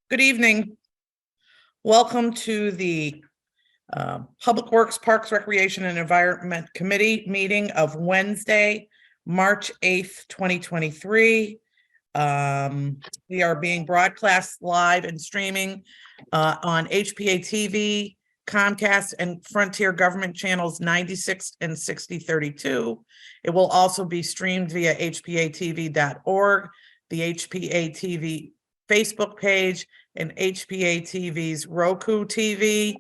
Good evening. Welcome to the Public Works, Parks, Recreation, and Environment Committee meeting of Wednesday, March 8th, 2023. We are being broadcast live and streaming on HPA-TV, Comcast, and Frontier Government channels 96 and 6032. It will also be streamed via hpa-tv.org, the HPA-TV Facebook page, and HPA-TV's Roku TV,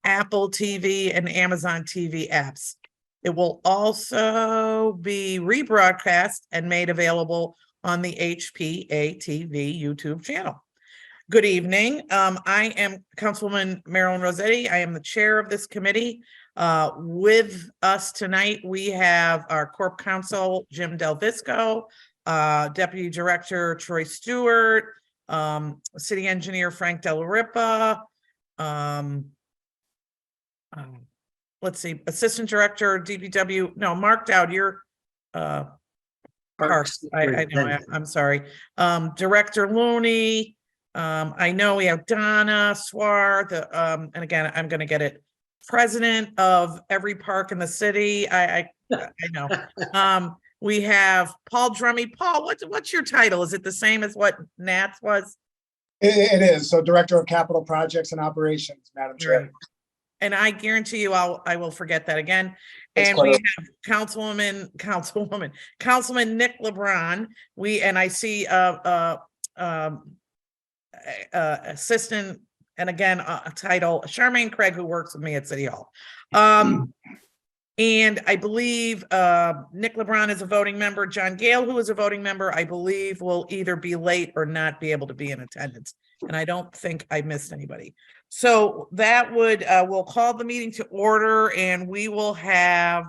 Apple TV, and Amazon TV apps. It will also be rebroadcast and made available on the HPA-TV YouTube channel. Good evening. I am Councilwoman Marilyn Rossetti. I am the chair of this committee. With us tonight, we have our Corp Counsel, Jim Del Visco, Deputy Director Troy Stewart, City Engineer Frank Della Ripa, let's see, Assistant Director DPW, no, Mark Dowd, you're Parks. I know, I'm sorry. Director Looney, I know we have Donna Swar, and again, I'm going to get it, president of every park in the city. I know. We have Paul Drummy. Paul, what's your title? Is it the same as what Nat's was? It is. So Director of Capital Projects and Operations, Madam Chair. Right. And I guarantee you I will forget that again. And we have Councilman Nick LeBron. I see assistant, and again, a title, Charmaine Craig, who works with me at City Hall. And I believe Nick LeBron is a voting member. John Gale, who is a voting member, I believe will either be late or not be able to be in attendance. And I don't think I missed anybody. So that would, we'll call the meeting to order, and we will have,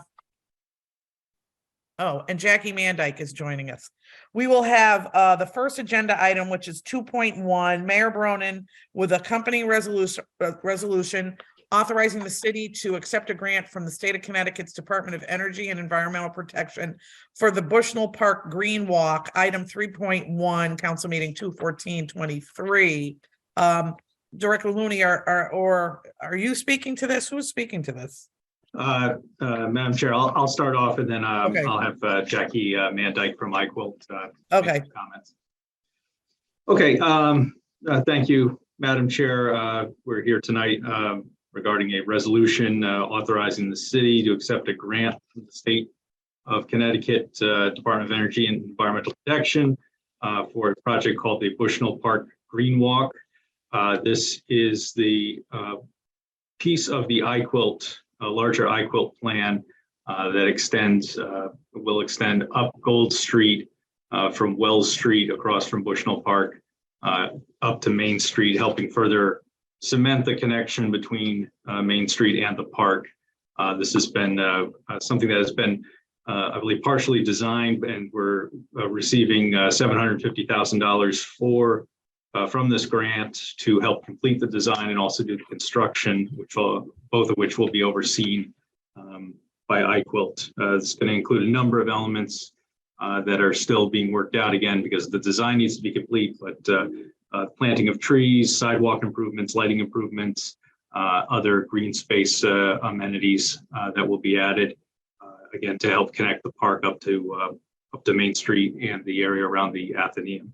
and Jackie Mandyke is joining us. We will have the first agenda item, which is 2.1, Mayor Bronin with a company resolution authorizing the city to accept a grant from the state of Connecticut's Department of Energy and Environmental Protection for the Bushnell Park Green Walk, item 3.1, council meeting 2/14/23. Director Looney, are you speaking to this? Who's speaking to this? Madam Chair, I'll start off, and then Okay. I'll have Jackie Mandyke from iQuilt Okay. comments. Okay, thank you, Madam Chair. We're here tonight regarding a resolution authorizing the city to accept a grant from the state of Connecticut Department of Energy and Environmental Protection for a project called the Bushnell Park Green Walk. This is the piece of the iQuilt, a larger iQuilt plan that will extend up Gold Street from Wells Street across from Bushnell Park up to Main Street, helping further cement the connection between Main Street and the park. This has been something that has been, I believe, partially designed, and we're receiving $750,000 from this grant to help complete the design and also do the construction, both of which will be overseen by iQuilt. It's going to include a number of elements that are still being worked out, again, because the design needs to be complete, but planting of trees, sidewalk improvements, lighting improvements, other green space amenities that will be added, again, to help connect the park up to Main Street and the area around the Athenaeum.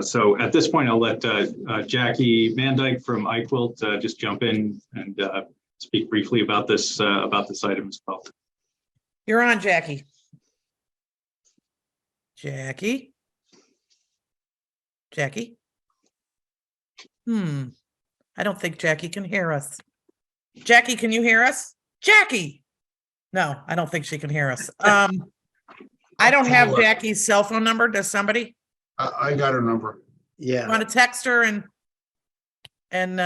So at this point, I'll let Jackie Mandyke from iQuilt just jump in and speak briefly about this item as well. You're on, Jackie. Jackie? I don't think Jackie can hear us. Jackie, can you hear us? Jackie! No, I don't think she can hear us. I don't have Jackie's cell phone number. Does somebody? I got her number. Yeah. Want to text her and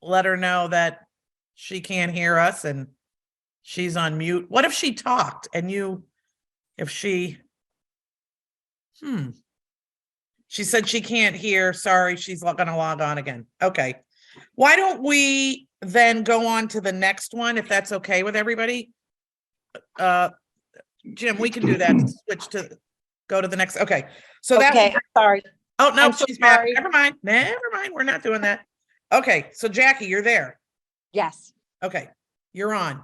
let her know that she can't hear us and she's on mute. What if she talked and she said she can't hear. Sorry, she's going to log on again. Okay. Why don't we then go on to the next one, if that's okay with everybody? Jim, we can do that. Switch to go to the next. Okay. So okay, sorry. Oh, no, I'm so she's back. sorry. Never mind. Never mind. We're not doing that. Okay, so Jackie, you're there. Yes. Okay, you're on.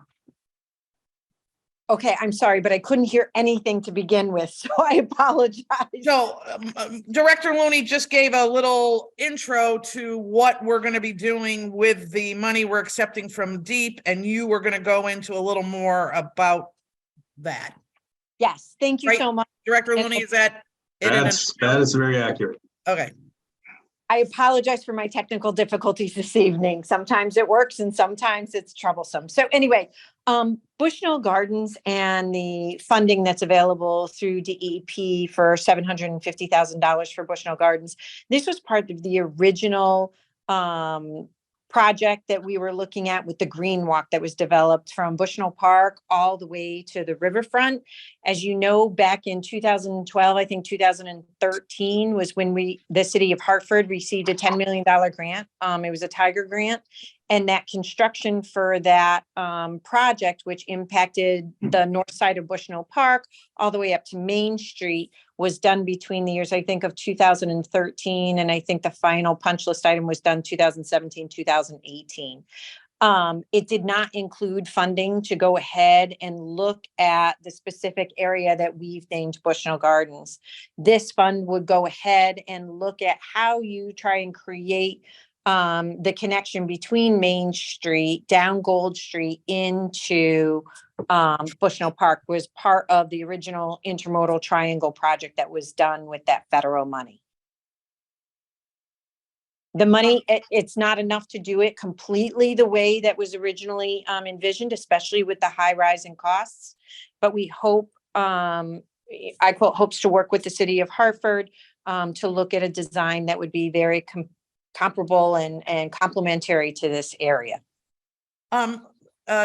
Okay, I'm sorry, but I couldn't hear anything to begin with, so I apologize. So Director Looney just gave a little intro to what we're going to be doing with the money we're accepting from DEEP, and you were going to go into a little more about that. Yes, thank you Right. so much. Director Looney, is that it? That is very accurate. Okay. I apologize for my technical difficulties this evening. Sometimes it works and sometimes it's troublesome. So anyway, Bushnell Gardens and the funding that's available through DEP for $750,000 for Bushnell Gardens. This was part of the original project that we were looking at with the green walk that was developed from Bushnell Park all the way to the riverfront. As you know, back in 2012, I think 2013 was when the city of Hartford received a $10 million grant. It was a Tiger grant. And that construction for that project, which impacted the north side of Bushnell Park all the way up to Main Street, was done between the years, I think, of 2013. And I think the final punch list item was done 2017, 2018. It did not include funding to go ahead and look at the specific area that we've named Bushnell Gardens. This fund would go ahead and look at how you try and create the connection between Main Street, down Gold Street into Bushnell Park. Was part of the original intermodal triangle project that was done with that federal money. The money, it's not enough to do it completely the way that was originally envisioned, especially with the high rise in costs. But we hope, I quote, hopes to work with the city of Hartford to look at a design that would be very comparable and complementary to this area.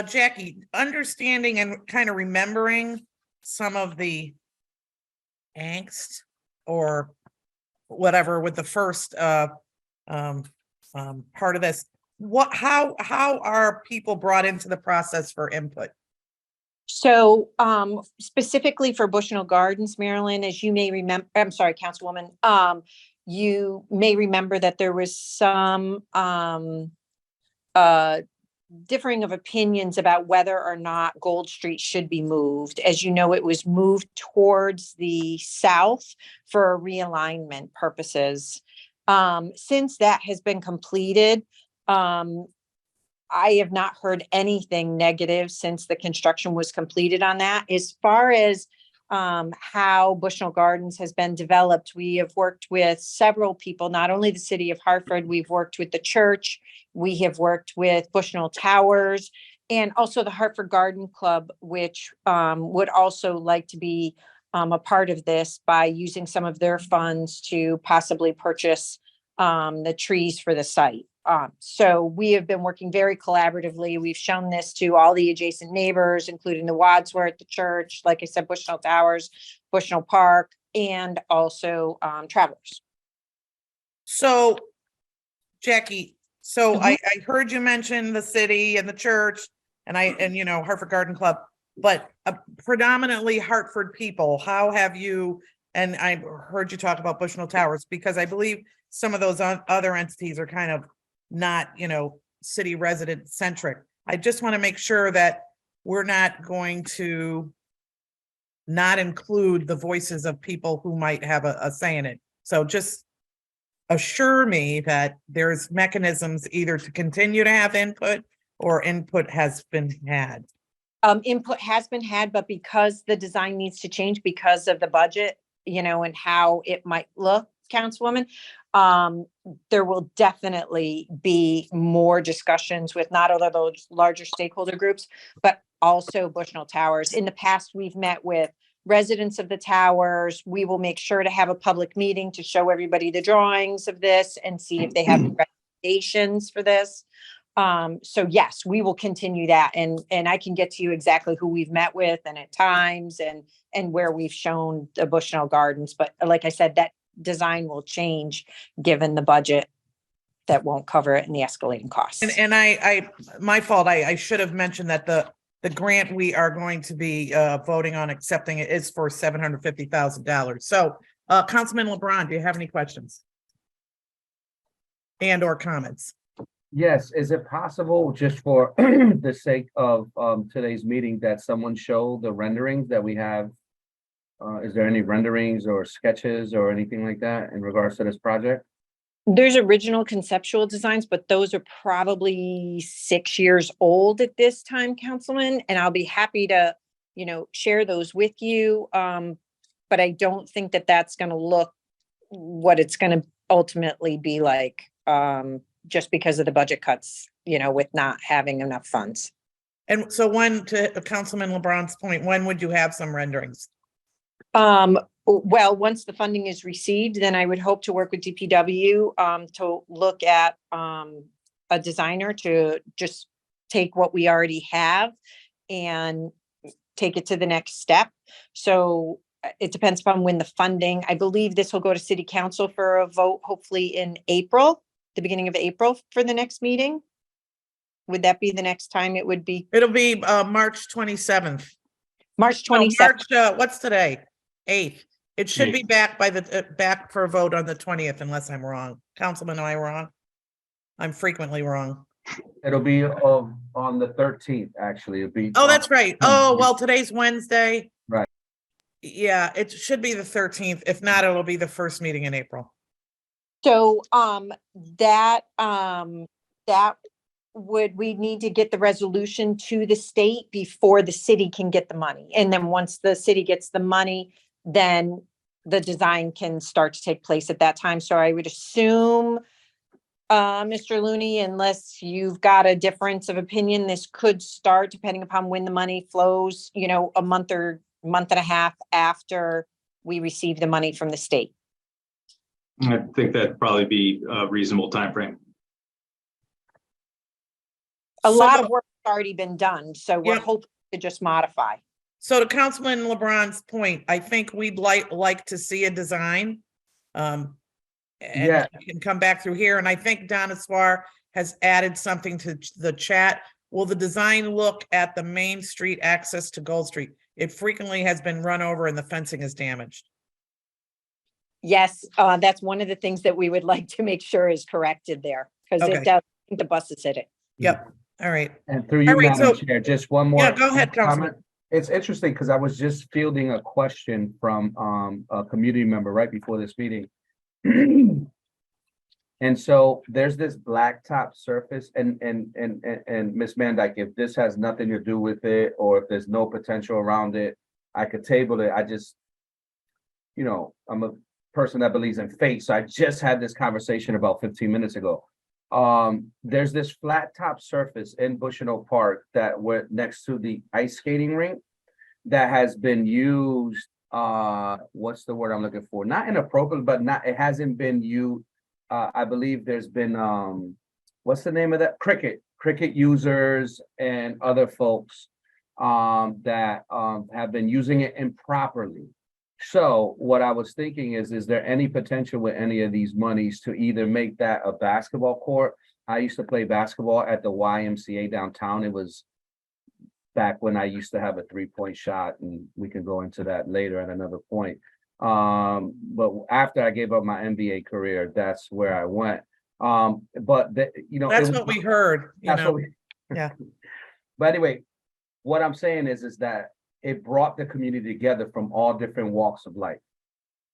Jackie, understanding and kind of remembering some of the angst or whatever with the first part of this, how are people brought into the process for input? So specifically for Bushnell Gardens, Marilyn, as you may remember, I'm sorry, Councilwoman, you may remember that there was some differing of opinions about whether or not Gold Street should be moved. As you know, it was moved towards the south for realignment purposes. Since that has been completed, I have not heard anything negative since the construction was completed on that. As far as how Bushnell Gardens has been developed, we have worked with several people, not only the city of Hartford, we've worked with the church, we have worked with Bushnell Towers, and also the Hartford Garden Club, which would also like to be a part of this by using some of their funds to possibly purchase the trees for the site. So we have been working very collaboratively. We've shown this to all the adjacent neighbors, including the Wadsworth, the church, like I said, Bushnell Towers, Bushnell Park, and also travelers. So, Jackie, I heard you mention the city and the church and Hartford Garden Club, but predominantly Hartford people. How have you, and I heard you talk about Bushnell Towers, because I believe some of those other entities are kind of not, city resident centric. I just want to make sure that we're not going to not include the voices of people who might have a say in it. So just assure me that there's mechanisms either to continue to have input or input has been had. Input has been had, but because the design needs to change because of the budget, and how it might look, Councilwoman, there will definitely be more discussions with not only those larger stakeholder groups, but also Bushnell Towers. In the past, we've met with residents of the towers. We will make sure to have a public meeting to show everybody the drawings of this and see if they have recommendations for this. So yes, we will continue that, and I can get to you exactly who we've met with and at times and where we've shown the Bushnell Gardens. But like I said, that design will change given the budget that won't cover it and the escalating costs. And my fault. I should have mentioned that the grant we are going to be voting on accepting it is for $750,000. So Councilman LeBron, do you have any questions? And or comments? Yes, is it possible, just for the sake of today's meeting, that someone show the renderings that we have? Is there any renderings or sketches or anything like that in regards to this project? There's original conceptual designs, but those are probably 6 years old at this time, Councilman, and I'll be happy to, share those with you. But I don't think that that's gonna look what it's gonna ultimately be like, just because of the budget cuts, with not having enough funds. And so when, to Councilman LeBron's point, when would you have some renderings? Well, once the funding is received, then I would hope to work with DPW to look at a designer to just take what we already have and take it to the next step. So it depends upon when the funding, I believe this will go to City Council for a vote, hopefully in April, the beginning of April for the next meeting. Would that be the next time it would be? It'll be March 27th. March No, 27th. March, what's today? 8th. It should be 8th. back by the, back for a vote on the 20th, unless I'm wrong. Councilman, am I wrong? I'm frequently wrong. It'll be on the 13th, actually. It'll be. Oh, that's right. Oh, well, today's Wednesday. Right. Yeah, it should be the 13th. If not, it'll be the first meeting in April. So, that we need to get the resolution to the state before the city can get the money. And then once the city gets the money, then the design can start to take place at that time. So I would assume, Mr. Looney, unless you've got a difference of opinion, this could start, depending upon when the money flows, a month or month and a half after we receive the money from the state. I think that'd probably be a reasonable timeframe. A So- lot of work has already been done, so we're Yeah. hoping to just modify. So to Councilman LeBron's point, I think we'd like to see a design. And Yeah. you can come back through here. And I think Donna Swar has added something to the chat. Will the design look at the main street access to Gold Street? It frequently has been run over and the fencing is damaged. Yes, that's one of the things that we would like to make sure is corrected there, because Okay. it does, I think the buses hit it. Yep. All right. And through you, All right, Madam so- Chair, just one more. Yeah, go ahead, Councilman. comment. It's interesting because I was just fielding a question from a community member right before this meeting. And so there's this blacktop surface and Ms. Mandyke, if this has nothing to do with it, or if there's no potential around it, I could table it. I just, I'm a person that believes in fate. So I just had this conversation about 15 minutes ago. There's this flat top surface in Bushnell Park that went next to the ice skating rink that has been used, what's the word I'm looking for? Not inappropriate, but it hasn't been used. I believe there's been, what's the name of that? Cricket users and other folks that have been using it improperly. So what I was thinking is there any potential with any of these monies to either make that a basketball court? I used to play basketball at the YMCA downtown. It was back when I used to have a 3-point shot, and we can go into that later at another point. But after I gave up my NBA career, that's where I went. But That's what we heard, Yeah. But anyway, what I'm saying is that it brought the community together from all different walks of life.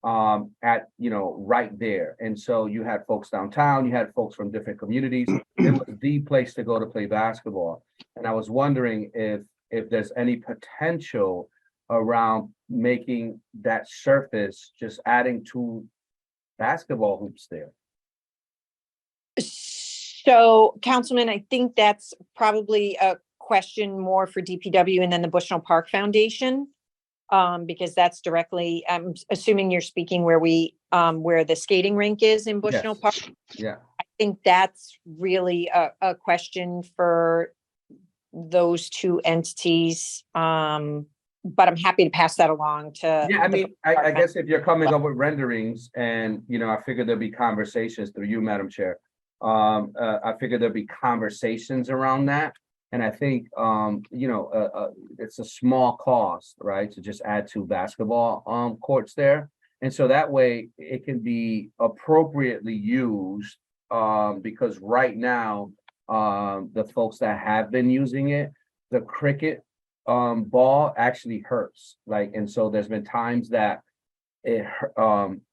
Right there. And so you had folks downtown, you had folks from different communities. It was the place to go to play basketball. And I was wondering if there's any potential around making that surface, just adding 2 basketball hoops there. So, Councilman, I think that's probably a question more for DPW and then the Bushnell Park Foundation. Because that's directly, I'm assuming you're speaking where the skating rink is in Bushnell Yes. Park. Yeah. I think that's really a question for those 2 entities. But I'm happy to pass that along to. Yeah, I mean, I guess if you're coming up with renderings and, I figured there'd be conversations through you, Madam Chair. I figured there'd be conversations around that. And I think, it's a small cost, right, to just add 2 basketball courts there. And so that way it can be appropriately used, because right now, the folks that have been using it, the cricket ball actually hurts. Like, and so there's been times that it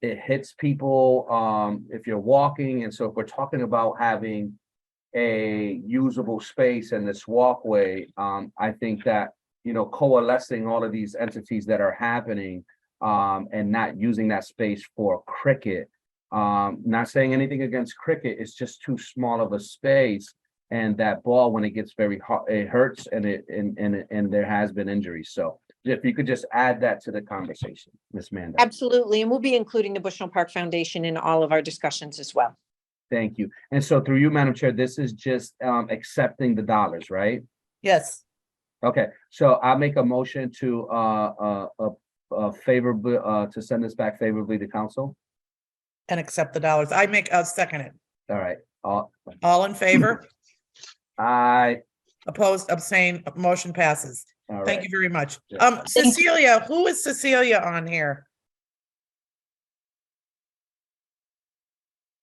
hits people if you're walking. And so if we're talking about having a usable space in this walkway, I think that, you know, coalescing all of these entities that are happening and not using that space for cricket. Not saying anything against cricket, it's just too small of a space. And that ball, when it gets very hot, it hurts, and there has been injuries. So if you could just add that to the conversation, Ms. Manda. Absolutely. And we'll be including the Bushnell Park Foundation in all of our discussions as well. Thank you. And so through you, Madam Chair, this is just accepting the dollars, right? Yes, Okay, so I'll make a motion to favorably to send this back favorably to council. and accept the dollars. I'll second it. All right. All in favor? I. Opposed, abstain, motion passes. All Thank right. you very much. Yeah. Cecilia, who is Cecilia on here?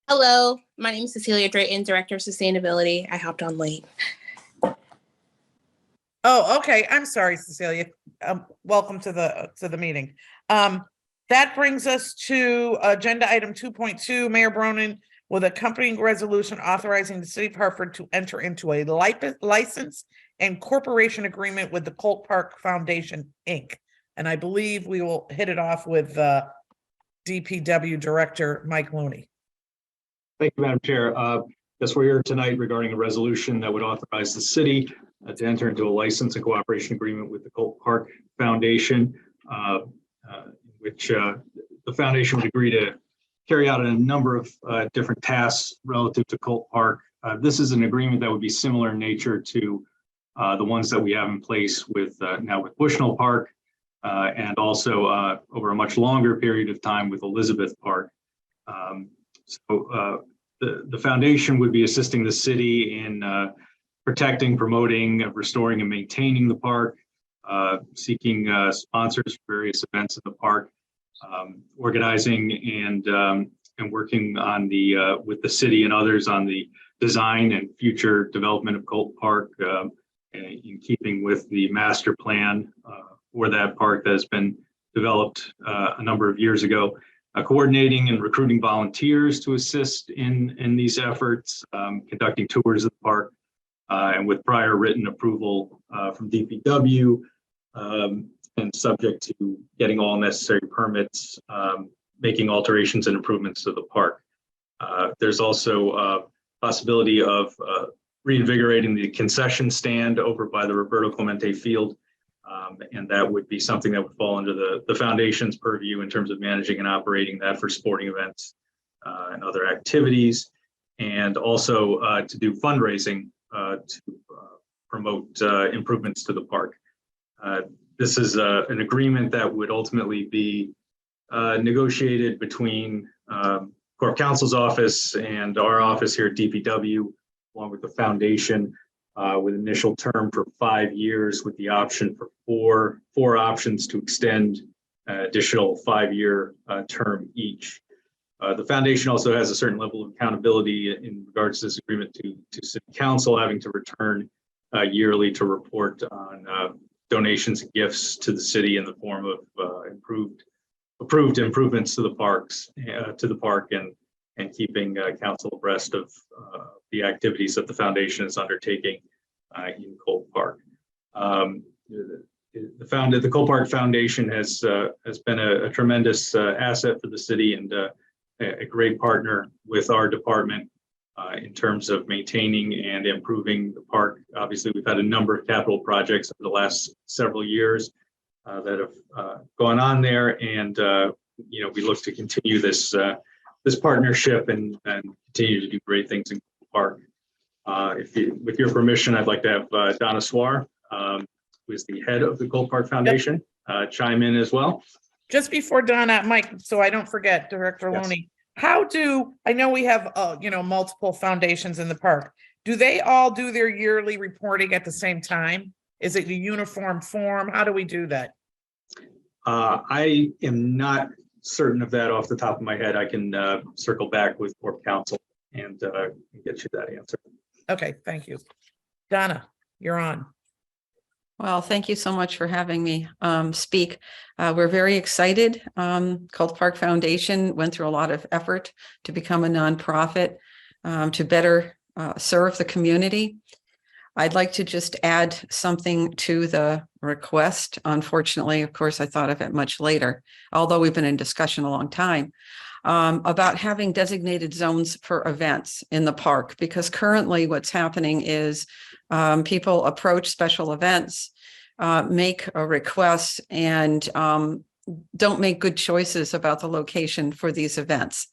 Hello, my name is Cecilia Drayton, Director of Sustainability. I hopped on late. Oh, okay. I'm sorry, Cecilia. Welcome to the meeting. That brings us to agenda item 2.2, Mayor Bronin, with accompanying resolution authorizing the city of Hartford to enter into a license and corporation agreement with the Colt Park Foundation, Inc. And I believe we will hit it off with DPW Director Mike Looney. Thank you, Madam Chair. Yes, we're here tonight regarding a resolution that would authorize the city to enter into a license and cooperation agreement with the Colt Park Foundation, which the foundation would agree to carry out a number of different tasks relative to Colt Park. This is an agreement that would be similar in nature to the ones that we have in place with now with Bushnell Park, and also over a much longer period of time with Elizabeth Park. The foundation would be assisting the city in protecting, promoting, restoring, and maintaining the park, seeking sponsors for various events in the park, organizing and working on the with the city and others on the design and future development of Colt Park, in keeping with the master plan for that park that has been developed a number of years ago. Coordinating and recruiting volunteers to assist in these efforts, conducting tours of the park, and with prior written approval from DPW, and subject to getting all necessary permits, making alterations and improvements to the park. There's also a possibility of reinvigorating the concession stand over by the Roberto Clemente Field. And that would be something that would fall under the foundation's purview in terms of managing and operating that for sporting events and other activities, and also to do fundraising to promote improvements to the park. This is an agreement that would ultimately be negotiated between Corp Counsel's office and our office here at DPW, along with the foundation, with initial term for 5 years, with the option for four options to extend additional 5-year term each. The foundation also has a certain level of accountability in regards to this agreement to City Council, having to return yearly to report on donations and gifts to the city in the form of approved improvements to the park, and keeping council abreast of the activities that the foundation is undertaking in Colt Park. The Colt Park Foundation has been a tremendous asset for the city, and a great partner with our department in terms of maintaining and improving the park. Obviously, we've had a number of capital projects over the last several years that have gone on there, and we look to continue this partnership and continue to do great things in the park. With your permission, I'd like to have Donna Swar, who is the head of the Colt Park Foundation, chime in as well. Just before Donna, Mike, so I don't forget, Director Yes. Looney, I know we have, multiple foundations in the park. Do they all do their yearly reporting at the same time? Is it a uniform form? How do we do that? I am not certain of that off the top of my head. I can circle back with Corp Counsel and get you that answer. Okay, thank you. Donna, you're on. Well, thank you so much for having me speak. We're very excited. Cult Park Foundation went through a lot of effort to become a nonprofit to better serve the community. I'd like to just add something to the request. Unfortunately, of course, I thought of it much later, although we've been in discussion a long time, about having designated zones for events in the park, because currently what's happening is people approach special events, make a request, and don't make good choices about the location for these events.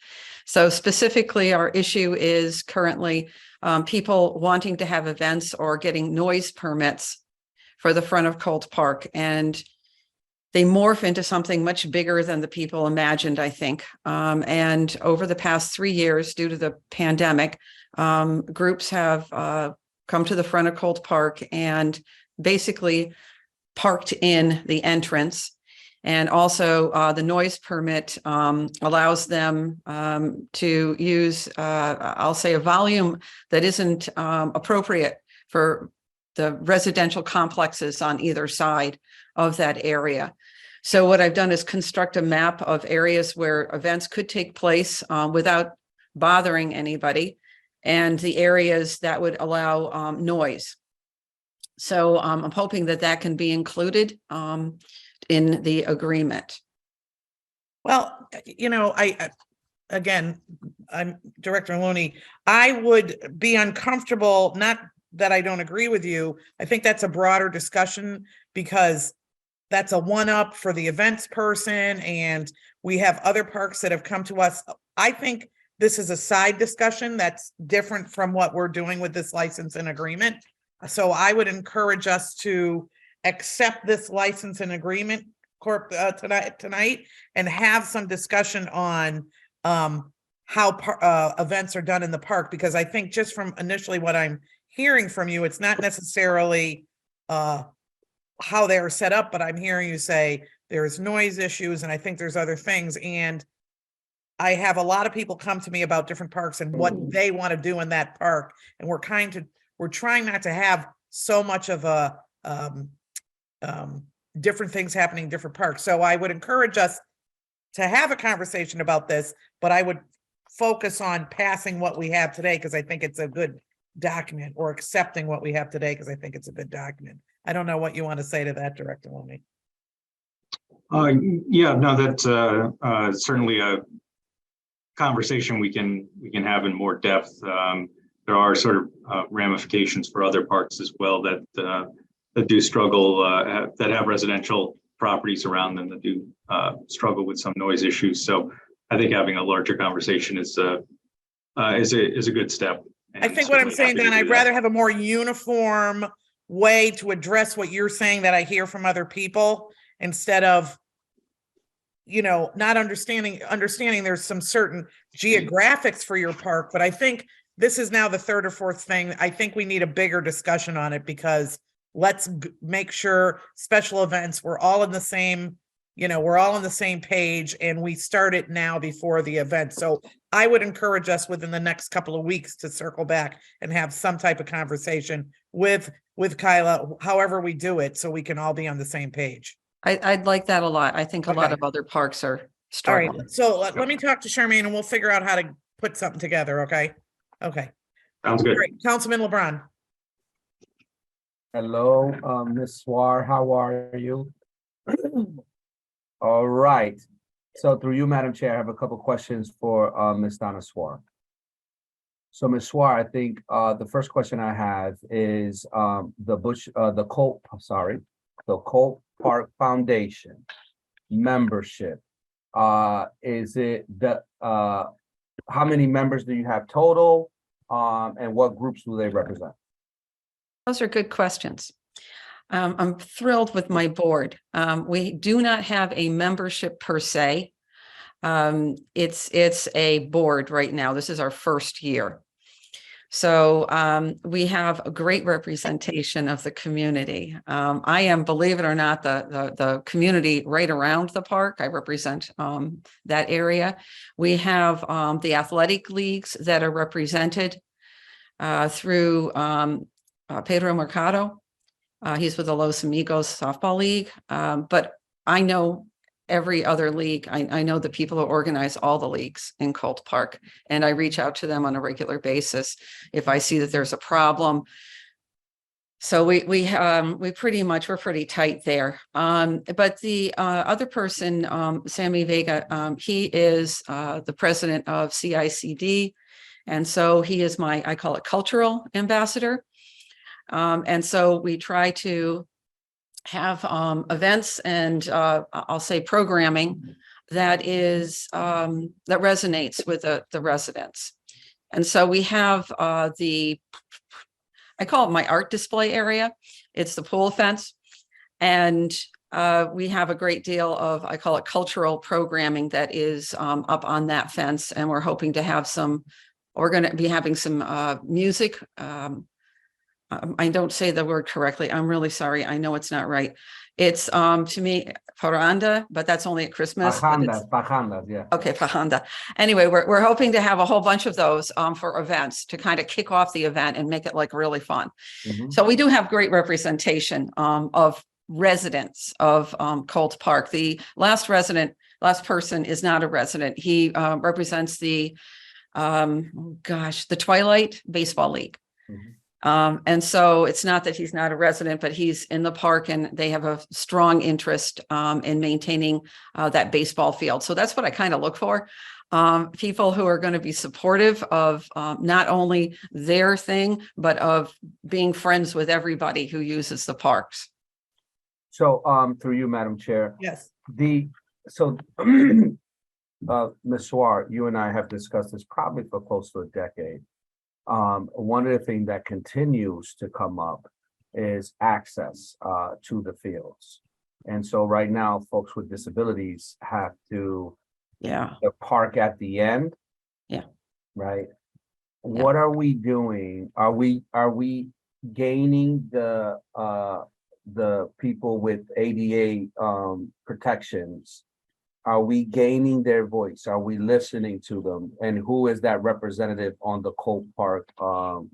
So specifically, our issue is currently people wanting to have events or getting noise permits for the front of Colt Park, and they morph into something much bigger than the people imagined, I think. And over the past 3 years, due to the pandemic, groups have come to the front of Colt Park and basically parked in the entrance. And also the noise permit allows them to use, I'll say, a volume that isn't appropriate for the residential complexes on either side of that area. So what I've done is construct a map of areas where events could take place without bothering anybody, and the areas that would allow noise. So I'm hoping that that can be included in the agreement. Well, you know, I'm Director Looney. I would be uncomfortable, not that I don't agree with you. I think that's a broader discussion because that's a one-up for the events person, and we have other parks that have come to us. I think this is a side discussion that's different from what we're doing with this license and agreement. So I would encourage us to accept this license and agreement tonight and have some discussion on how events are done in the park, because I think just from initially what I'm hearing from you, it's not necessarily how they are set up, but I'm hearing you say there's noise issues, and I think there's other things. And I have a lot of people come to me about different parks and what they want to do in that park, and we're trying not to have so much of a different things happening in different parks. So I would encourage us to have a conversation about this, but I would focus on passing what we have today because I think it's a good document, or accepting what we have today because I think it's a good document. I don't know what you want to say to that, Director Looney. Yeah, no, that's certainly a conversation we can have in more depth. There are sort of ramifications for other parks as well that do struggle, that have residential properties around them that do struggle with some noise issues. So I think having a larger conversation is a good step. I think what I'm saying, Don, I'd rather have a more uniform way to address what you're saying that I hear from other people, instead of, you know, not understanding there's some certain geographics for your park. But I think this is now the third or fourth thing. I think we need a bigger discussion on it, because let's make sure special events, we're all in the same, we're all on the same page, and we start it now before the event. So I would encourage us within the next couple of weeks to circle back and have some type of conversation with Kyla, however we do it, so we can all be on the same page. I'd like that a lot. I think a lot of other parks are All struggling. right, so let me talk to Charmaine and we'll figure out how to put something together, okay? Okay. Sounds good. Great. Councilman LeBron. Hello, Ms. Swar, how are you? All right, so through you, Madam Chair, I have a couple questions for Ms. Donna Swar. So Ms. Swar, I think the first question I have is the Colt Park Foundation membership. Is it how many members do you have total? And what groups do they represent? Those are good questions. I'm thrilled with my board. We do not have a membership per se. It's a board right now. This is our first year. So we have a great representation of the community. I am, believe it or not, the community right around the park. I represent that area. We have the athletic leagues that are represented through Pedro Mercado. He's with the Los Amigos Softball League. But I know every other league. I know the people who organize all the leagues in Colt Park, and I reach out to them on a regular basis if I see that there's a problem. So we're pretty tight there. But the other person, Sammy Vega, he is the president of CICD. And so he is I call it cultural ambassador. And so we try to have events and I'll say programming that is that resonates with the residents. And so we have I call it my art display area. It's the pool fence. And we have a great deal of, I call it cultural programming that is up on that fence. And we're hoping to have we're going to be having some music. I don't say the word correctly. I'm really sorry. I know it's not right. It's to me, parranda, but that's only at Christmas. Pajandas, yeah. Okay, parranda. Anyway, we're hoping to have a whole bunch of those for events to kind of kick off the event and make it like really fun. Mhm. So we do have great representation of residents of Colt Park. The last person is not a resident. He represents the Twilight Baseball League. Mhm. And so it's not that he's not a resident, but he's in the park and they have a strong interest in maintaining that baseball field. So that's what I kind of look for. People who are going to be supportive of not only their thing, but of being friends with everybody who uses the parks. So through you, Madam Chair, Yes. Ms. Swart, you and I have discussed this probably for close to a decade. One of the things that continues to come up is access to the fields. And so right now, folks with disabilities have to the park at the end. Yeah. Right. Yeah. What are we doing? Are we gaining the people with ADA protections? Are we gaining their voice? Are we listening to them? And who is that representative on the Colt Park? Well,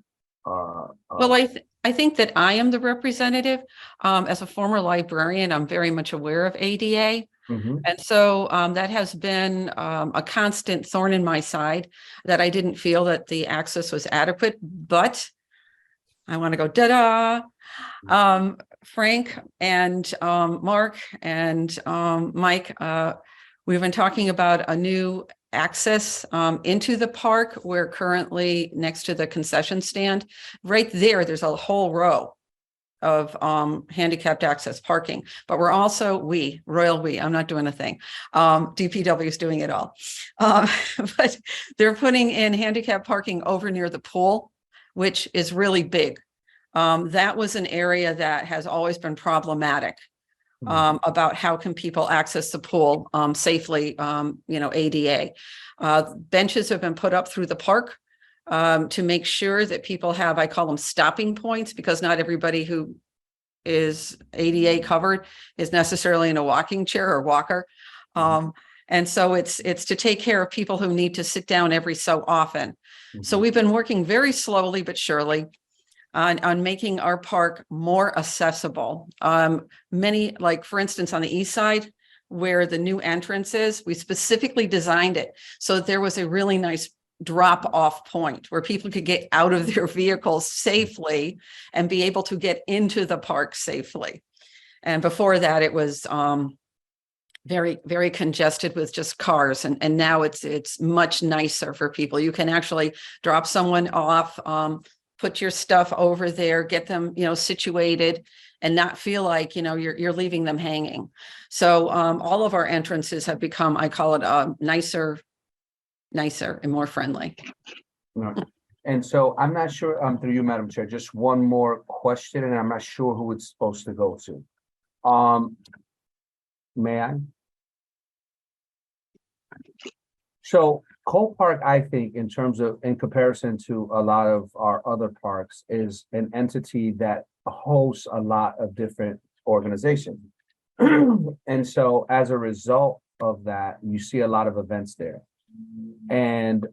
I think that I am the representative. As a former librarian, I'm very much aware of ADA. Mm-hmm. And so that has been a constant thorn in my side, that I didn't feel that the access was adequate. But I want to go da-da. Frank and Mark and Mike, we've been talking about a new access into the park. We're currently next to the concession stand. Right there's a whole row of handicapped access parking, but we're also I'm not doing a thing. DPW is doing it all. But they're putting in handicapped parking over near the pool, which is really big. That was an area that has always been problematic. About how can people access the pool safely, ADA. Benches have been put up through the park to make sure that people have, I call them stopping points, because not everybody who is ADA covered is necessarily in a walking chair or walker. And so it's to take care of people who need to sit down every so often. So we've been working very slowly but surely on making our park more accessible. Many, like for instance, on the east side, where the new entrance is, we specifically designed it so that there was a really nice drop-off point where people could get out of their vehicles safely and be able to get into the park safely. And before that, it was very, very congested with just cars. And now it's much nicer for people. You can actually drop someone off, put your stuff over there, get them, situated, and not feel like, you're leaving them hanging. So all of our entrances have become, I call it nicer and more friendly. And so I'm not sure, through you, Madam Chair, just one more question, and I'm not sure who it's supposed to go to. May I? So Cole Park, I think, in terms of, in comparison to a lot of our other parks, is an entity that hosts a lot of different organizations. And so as a result of that, you see a lot of events there. And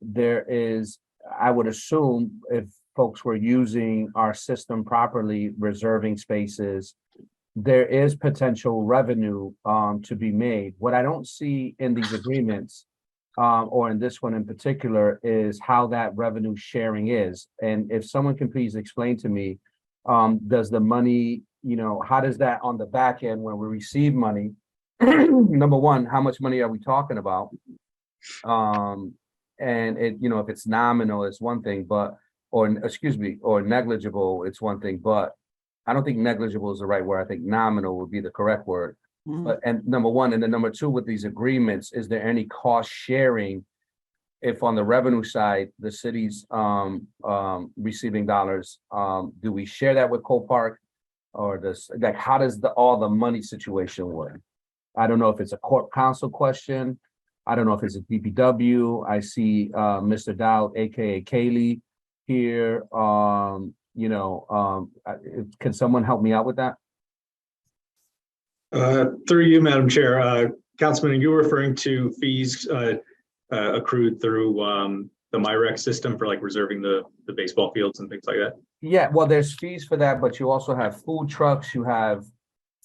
there is, I would assume, if folks were using our system properly, reserving spaces, there is potential revenue to be made. What I don't see in these agreements, or in this one in particular, is how that revenue sharing is. And if someone can please explain to me, does the money, how does that on the back end when we receive money? Number one, how much money are we talking about? And if it's nominal, it's one thing, or negligible, it's one thing, but I don't think negligible is the right word. I think nominal would be the correct word. But, and number one, and then number two, with these agreements, is there any cost sharing? If on the revenue side, the city's receiving dollars, do we share that with Cole Park? Or how does all the money situation work? I don't know if it's a court counsel question. I don't know if it's a DPW. I see Mr. Dowd, aka Kaylee, here. Can someone help me out with that? Through you, Madam Chair, Councilman, are you referring to fees accrued through the MyRec system for like reserving the baseball fields and things like that? Yeah, well, there's fees for that, but you also have food trucks. You have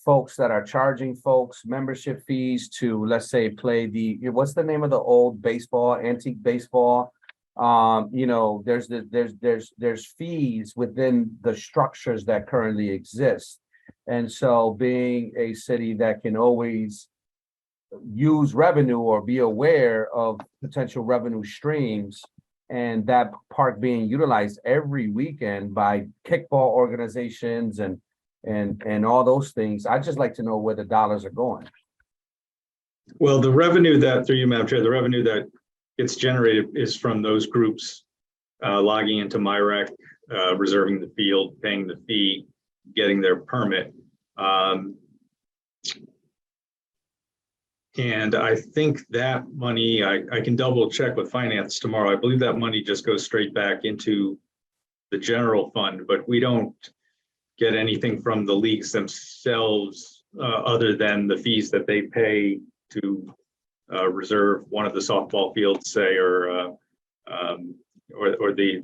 folks that are charging folks membership fees to, let's say, play what's the name of the old baseball, antique baseball? There's fees within the structures that currently exist. And so being a city that can always use revenue or be aware of potential revenue streams, and that park being utilized every weekend by kickball organizations and all those things, I'd just like to know where the dollars are going. Well, the revenue that, through you, Madam Chair, the revenue that gets generated is from those groups logging into MyRec, reserving the field, paying the fee, getting their permit. And I think that money, I can double check with finance tomorrow. I believe that money just goes straight back into the general fund, but we don't get anything from the leagues themselves other than the fees that they pay to reserve one of the softball fields, say, or the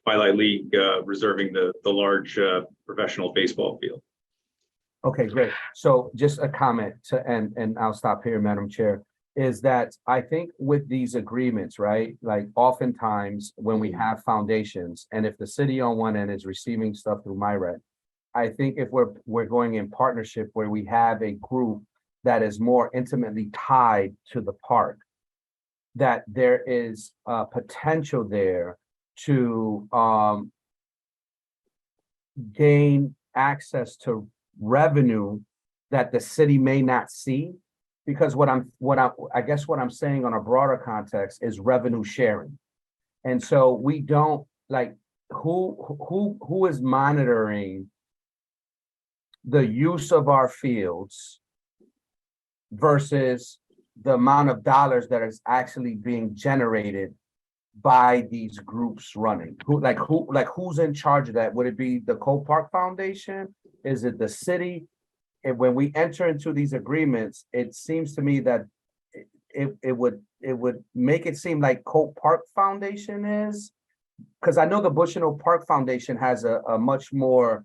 Twilight League reserving the large professional baseball field. Okay, great. So just a comment and I'll stop here, Madam Chair, is that I think with these agreements, right, like oftentimes when we have foundations, and if the city on one end is receiving stuff through MyRec, I think if we're going in partnership where we have a group that is more intimately tied to the park, that there is potential there to gain access to revenue that the city may not see, because I guess what I'm saying on a broader context is revenue sharing. And so we don't, like, who is monitoring the use of our fields versus the amount of dollars that is actually being generated by these groups running? Who's in charge of that? Would it be the Cole Park Foundation? Is it the city? And when we enter into these agreements, it seems to me that it would make it seem like Cole Park Foundation is, because I know the Bushnell Park Foundation has a much more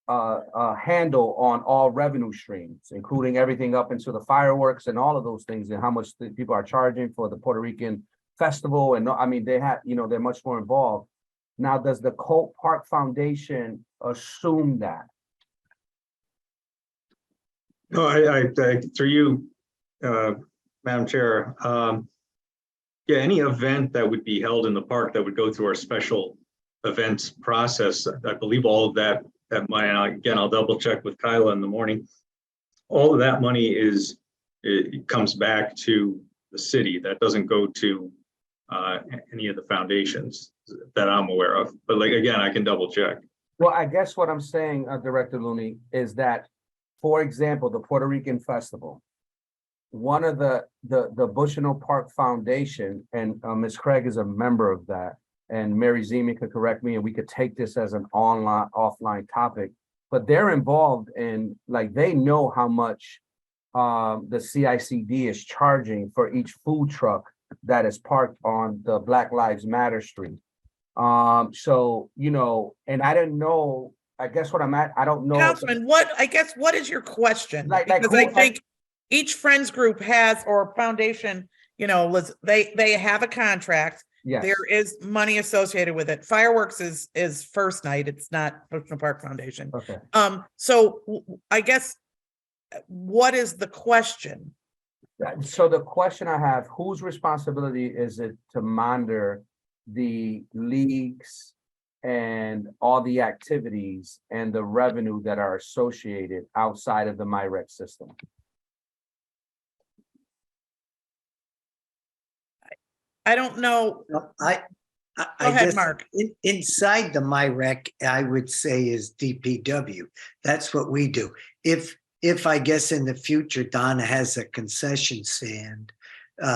handle on all revenue streams, including everything up into the fireworks and all of those things, and how much the people are charging for the Puerto Rican festival. And I mean, they have, they're much more involved. Now, does the Cole Park Foundation assume that? No, I through you, Madam Chair. Yeah, any event that would be held in the park that would go through our special events process, I believe all of that money, again, I'll double check with Kyla in the morning. All of that money it comes back to the city. That doesn't go to any of the foundations that I'm aware of. But again, I can double check. Well, I guess what I'm saying, Director Looney, is that for example, the Puerto Rican Festival. One of the Bushnell Park Foundation, and Ms. Craig is a member of that, and Mary Zemi could correct me, and we could take this as an offline topic, but they're involved in, like, they know how much the CICD is charging for each food truck that is parked on the Black Lives Matter street. So, you know, and I didn't know, I guess what I'm at, I don't know. Councilman, what is your question? Like Because who- I think each friends group has, or foundation, you know, they have a contract. Yes. There is money associated with it. Fireworks is first night. It's not Bushnell Park Foundation. Okay. So I guess, what is the question? So the question I have, whose responsibility is it to monitor the leagues and all the activities and the revenue that are associated outside of the MyRec system? I don't know. No, Go I ahead, guess Mark. inside the MyRec, I would say is DPW. That's what we do. If I guess in the future Donna has a concession stand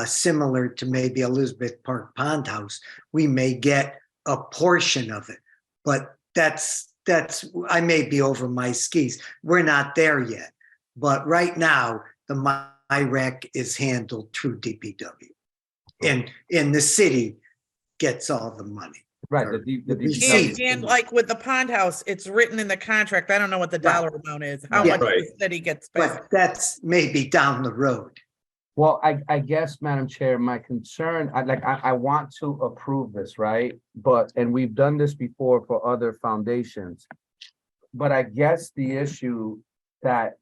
similar to maybe Elizabeth Park Pond House, we may get a portion of it. But that's I may be over my skis. We're not there yet. But right now, the MyRec is handled through DPW. And the city gets all the money. Right. The DPW. And like with the pond house, it's written in the contract. I don't know what the dollar amount is, how Yeah. much the Right. city gets paid. But that's maybe down the road. Well, I guess, Madam Chair, my concern, I want to approve this, right? And we've done this before for other foundations. But I guess the issue that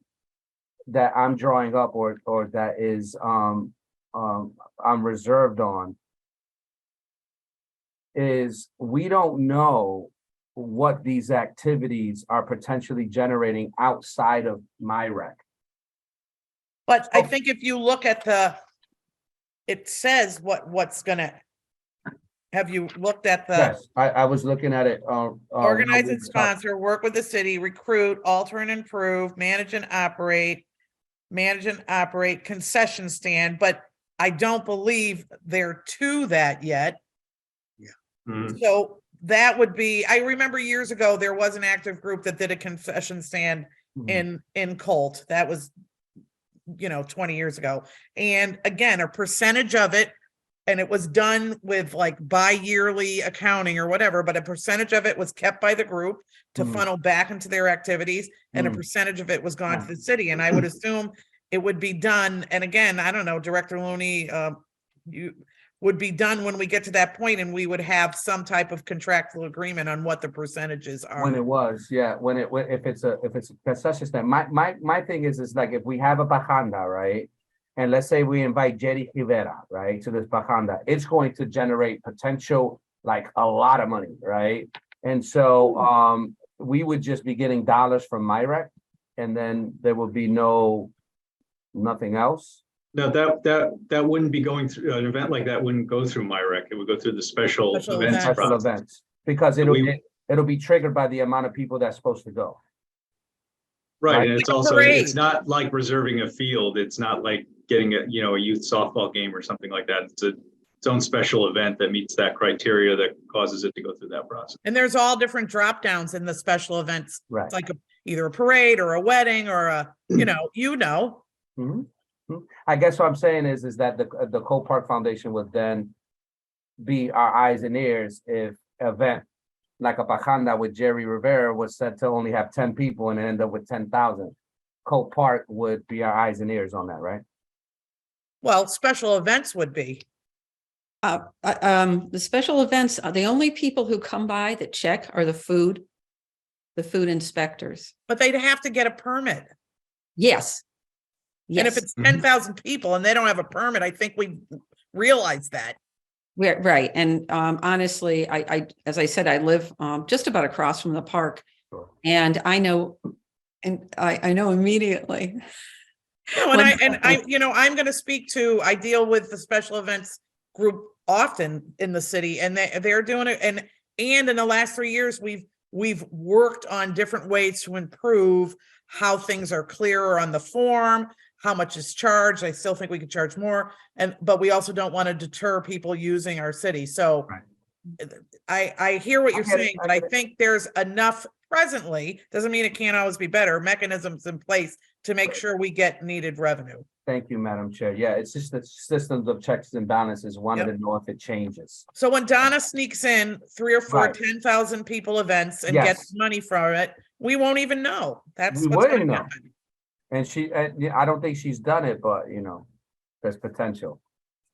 I'm drawing up, or that is I'm reserved on, is we don't know what these activities are potentially generating outside of MyRec. But I think if you look at it says what's gonna, have you looked at the Yes, I was looking at it. organize and sponsor, work with the city, recruit, alter and improve, manage and operate concession stand, but I don't believe they're to that yet. Mhm. So that would be, I remember years ago, there was an active group that did a concession stand in Colt. That was, 20 years ago. And again, a percentage of it, and it was done with like bi-yearly accounting or whatever, but a percentage of it was kept by the group to funnel back into their activities, and a percentage of it was gone to the city. And I would assume it would be done, and again, I don't know, Director Looney, you would be done when we get to that point, and we would have some type of contractual agreement on what the percentages are. When it was, yeah, if it's a concession stand, my thing is like, if we have a bajanda, right? And let's say we invite Jerry Rivera, right, to this bajanda, it's going to generate potential, like a lot of money, right? And so we would just be getting dollars from MyRec, and then there would be nothing else. No, that wouldn't be going through, an event like that wouldn't go through MyRec. It would go through the special Special events events. Special process. events, because it'll be triggered by the amount of people that's supposed to go. Right, and it's Like a also, parade. it's not like reserving a field. It's not like getting a youth softball game or something like that. It's its own special event that meets that criteria that causes it to go through that process. And there's all different drop downs in the special events. Right. It's like either a parade or a wedding or a, Mhm. I guess what I'm saying is that the Cole Park Foundation would then be our eyes and ears if event like a bajanda with Jerry Rivera was set to only have 10 people and end up with 10,000. Cole Park would be our eyes and ears on that, right? well, special events would be. The special events, the only people who come by that check are the food inspectors. But they'd have to get a permit. Yes. And if Yes, it's 10,000 people and they don't have a permit, I think we realize that. we're right. And honestly, I as I said, I live just about across from the park. Sure. And I know immediately. No, I'm going to speak to, I deal with the special events group often in the city, and they're doing it. And in the last 3 years, we've we've worked on different ways to improve how things are clearer on the form, how much is charged. I still think we could charge more, but we also don't want to deter people using our city. So Right. I hear what I you're get it, saying, I but I get it. think there's enough presently, doesn't mean it can't always be better, mechanisms in place to make sure we get needed revenue. Thank you, Madam Chair. Yeah, it's just the systems of checks and balances, wanted Yep. to know if it changes. So when Donna sneaks in 3 or 4 Right. 10,000 people events and Yes. gets money from it, we won't even know. That's We what's wouldn't gonna know. happen. And I don't think she's done it, but you know, there's potential.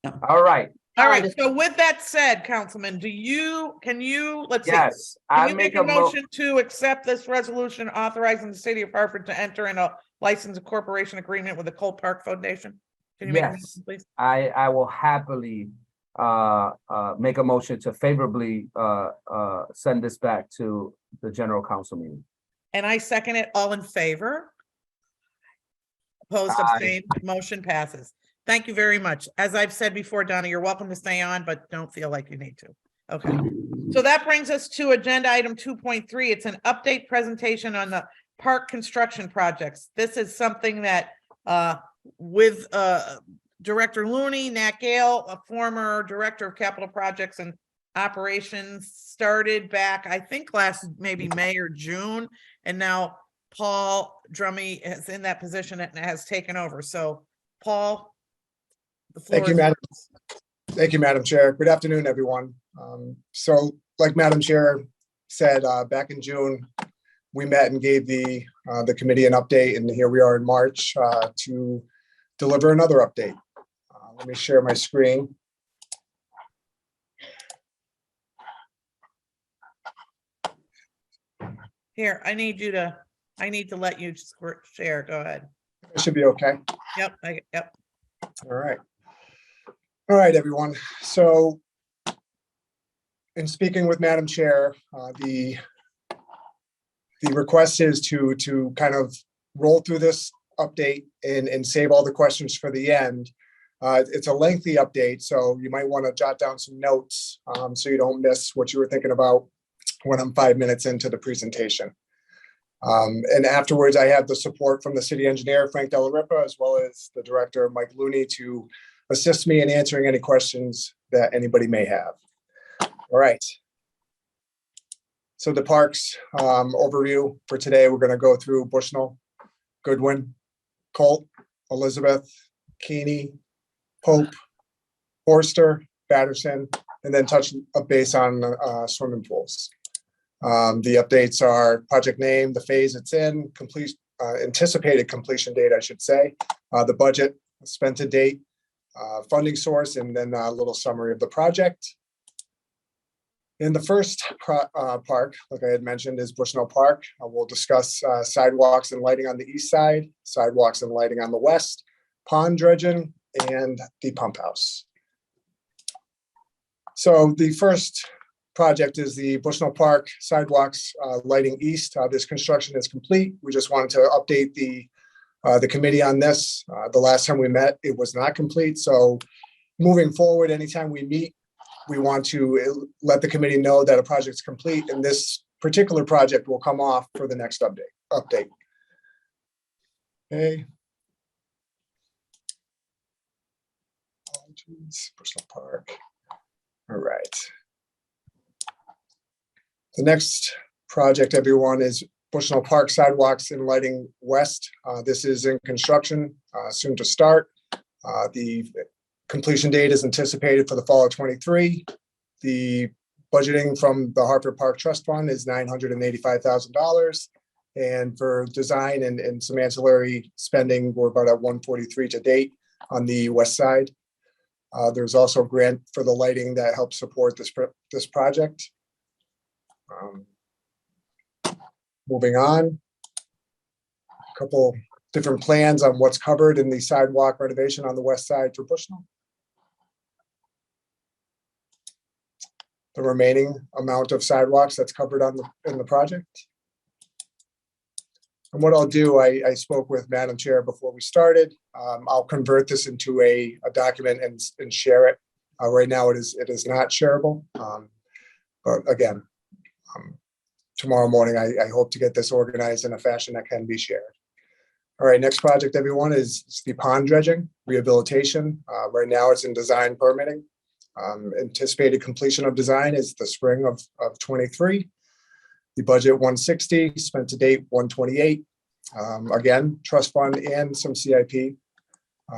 Yeah. All right, All right, so with that said, Councilman, can you, let's see. yes, Can I you make make a a mo, motion to accept this resolution authorizing the city of Hartford to enter in a license and corporation agreement with the Cole Park Foundation? Can you make a yes, motion, please? I will happily make a motion to favorably send this back to the general council meeting. And I second it. All in favor? Opposed, Aye. abstained, motion passes. Thank you very much. As I've said before, Donna, you're welcome to stay on, but don't feel like you need to. Okay. So that brings us to agenda item 2.3. It's an update presentation on the park construction projects. This is something that with Director Looney, Nat Gale, a former director of capital projects and operations, started back, I think last maybe May or June. And now Paul Drummy is in that position and has taken over. So Paul, the floor Thank you, is Madam. yours. Thank you, Madam Chair. Good afternoon, everyone. So like Madam Chair said, back in June, we met and gave the committee an update, and here we are in March to deliver another update. Let me share my screen. Here, I need to let you share. Go ahead. It should be okay. Yep, yep. All right. All right, everyone. So in speaking with Madam Chair, the request is to kind of roll through this update and save all the questions for the end. It's a lengthy update, so you might want to jot down some notes so you don't miss what you were thinking about when I'm 5 minutes into the presentation. And afterwards, I have the support from the city engineer, Frank Della Ripa, as well as the director, Mike Looney, to assist me in answering any questions that anybody may have. All right. So the parks overview for today, we're going to go through Bushnell, Goodwin, Colt, Elizabeth, Keeney, Pope, Forster, Patterson, and then touch a base on swimming pools. The updates are project name, the phase it's in, anticipated completion date, I should say, the budget spent to date, funding source, and then a little summary of the project. In the first park, like I had mentioned, is Bushnell Park. We'll discuss sidewalks and lighting on the east side, sidewalks and lighting on the west, pond dredging, and the pump house. So the first project is the Bushnell Park sidewalks lighting east. This construction is complete. We just wanted to update the committee on this. The last time we met, it was not complete. So moving forward, anytime we meet, we want to let the committee know that a project's complete, and this particular project will come off for the next update. Okay. Bushnell Park. All right. The next project, everyone, is Bushnell Park sidewalks and lighting west. This is in construction, soon to start. The completion date is anticipated for the fall of 23. The budgeting from the Hartford Park Trust Fund is $985,000. And for design and some ancillary spending, we're about at 143 to date on the west side. There's also a grant for the lighting that helps support this project. Moving on, a couple different plans on what's covered in the sidewalk renovation on the west side for Bushnell. The remaining amount of sidewalks that's covered in the project. And what I'll do, I spoke with Madam Chair before we started. I'll convert this into a document and share it. Right now, it is not shareable. But again, tomorrow morning, I hope to get this organized in a fashion that can be shared. All right, next project, everyone, is the pond dredging rehabilitation. Right now, it's in design permitting. Anticipated completion of design is the spring of 23. The budget 160, spent to date 128. Again, trust fund and some CIP.